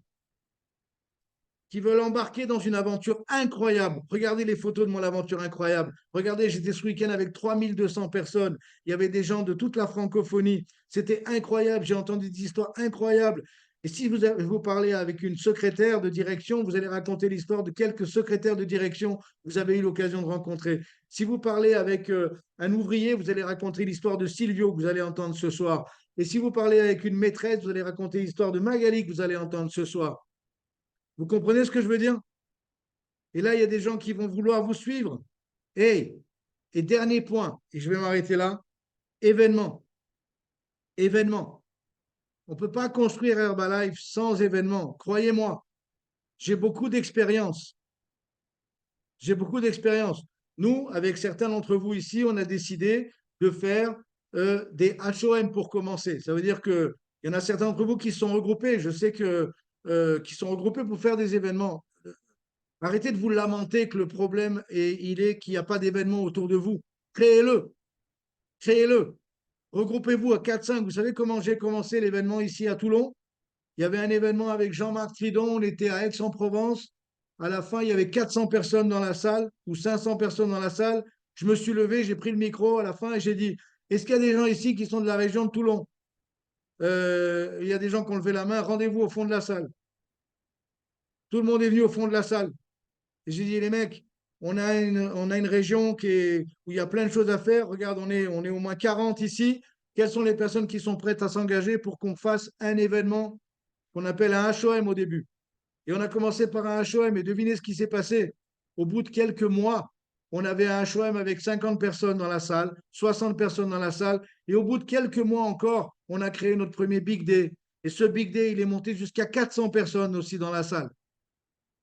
qui veulent embarquer dans une aventure incroyable. Regardez les photos de mon aventure incroyable. Regardez, j'étais ce week-end avec 3200 personnes. Il y avait des gens de toute la francophonie. C'était incroyable. J'ai entendu des histoires incroyables. Et si vous parlez avec une secrétaire de direction, vous allez raconter l'histoire de quelques secrétaires de direction que vous avez eu l'occasion de rencontrer. Si vous parlez avec un ouvrier, vous allez raconter l'histoire de Silvio que vous allez entendre ce soir. Et si vous parlez avec une maîtresse, vous allez raconter l'histoire de Magali que vous allez entendre ce soir. Vous comprenez ce que je veux dire? Et là, il y a des gens qui vont vouloir vous suivre. Et dernier point, et je vais m'arrêter là, événement. Événement. On ne peut pas construire Herbalife sans événement. Croyez-moi, j'ai beaucoup d'expérience. J'ai beaucoup d'expérience. Nous, avec certains d'entre vous ici, on a décidé de faire des HOM pour commencer. Ça veut dire qu'il y en a certains d'entre vous qui sont regroupés. Je sais qui sont regroupés pour faire des événements. Arrêtez de vous lamenter que le problème il est qu'il n'y a pas d'événement autour de vous. Créez-le. Créez-le. Regroupez-vous à 4-5. Vous savez comment j'ai commencé l'événement ici à Toulon? Il y avait un événement avec Jean-Marc Tridon. On était à Aix-en-Provence. À la fin, il y avait 400 personnes dans la salle ou 500 personnes dans la salle. Je me suis levé, j'ai pris le micro à la fin et j'ai dit, est-ce qu'il y a des gens ici qui sont de la région de Toulon? Il y a des gens qui ont levé la main. Rendez-vous au fond de la salle. Tout le monde est venu au fond de la salle. Et j'ai dit, les mecs, on a une région où il y a plein de choses à faire. Regarde, on est au moins 40 ici. Quelles sont les personnes qui sont prêtes à s'engager pour qu'on fasse un événement qu'on appelle un HOM au début? Et on a commencé par un HOM et devinez ce qui s'est passé. Au bout de quelques mois, on avait un HOM avec 50 personnes dans la salle, 60 personnes dans la salle. Et au bout de quelques mois encore, on a créé notre premier Big Day. Et ce Big Day, il est monté jusqu'à 400 personnes aussi dans la salle.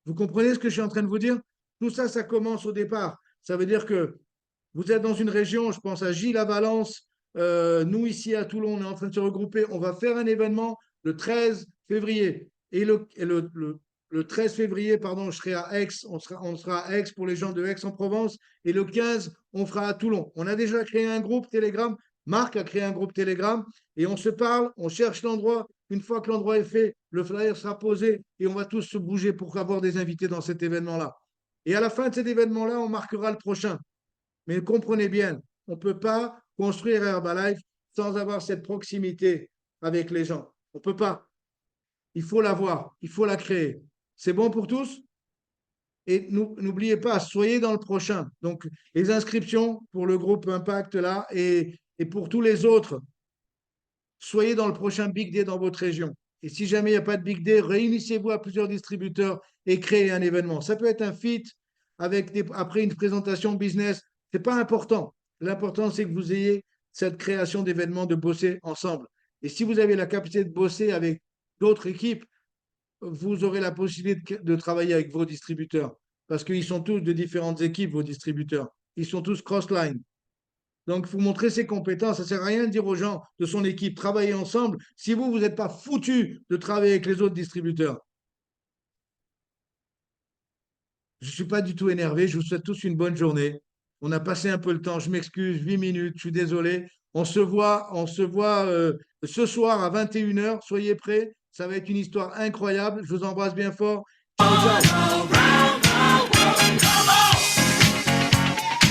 Vous comprenez ce que je suis en train de vous dire? Tout ça, ça commence au départ. Ça veut dire que vous êtes dans une région, je pense à Gilles, à Valence. Nous, ici à Toulon, on est en train de se regrouper. On va faire un événement le 13 février. Et le 13 février, pardon, je serai à Aix. On sera à Aix pour les gens de Aix-en-Provence. Et le 15, on fera à Toulon. On a déjà créé un groupe Telegram. Marc a créé un groupe Telegram. Et on se parle, on cherche l'endroit. Une fois que l'endroit est fait, le flyer sera posé et on va tous se bouger pour avoir des invités dans cet événement-là. Et à la fin de cet événement-là, on marquera le prochain. Mais comprenez bien, on ne peut pas construire Herbalife sans avoir cette proximité avec les gens. On ne peut pas. Il faut l'avoir, il faut la créer. C'est bon pour tous? Et n'oubliez pas, soyez dans le prochain. Donc, les inscriptions pour le groupe Impact là et pour tous les autres, soyez dans le prochain Big Day dans votre région. Et si jamais il n'y a pas de Big Day, réunissez-vous à plusieurs distributeurs et créez un événement. Ça peut être un fit après une présentation business. Ce n'est pas important. L'important, c'est que vous ayez cette création d'événements, de bosser ensemble. Et si vous avez la capacité de bosser avec d'autres équipes, vous aurez la possibilité de travailler avec vos distributeurs. Parce qu'ils sont tous de différentes équipes, vos distributeurs. Ils sont tous cross-line. Donc, il faut montrer ses compétences. Ça ne sert à rien de dire aux gens de son équipe, travaillez ensemble, si vous n'êtes pas foutu de travailler avec les autres distributeurs. Je ne suis pas du tout énervé. Je vous souhaite tous une bonne journée. On a passé un peu le temps. Je m'excuse, 8 minutes. Je suis désolé. On se voit ce soir à 21h. Soyez prêts. Ça va être une histoire incroyable. Je vous embrasse bien fort. Ciao, ciao.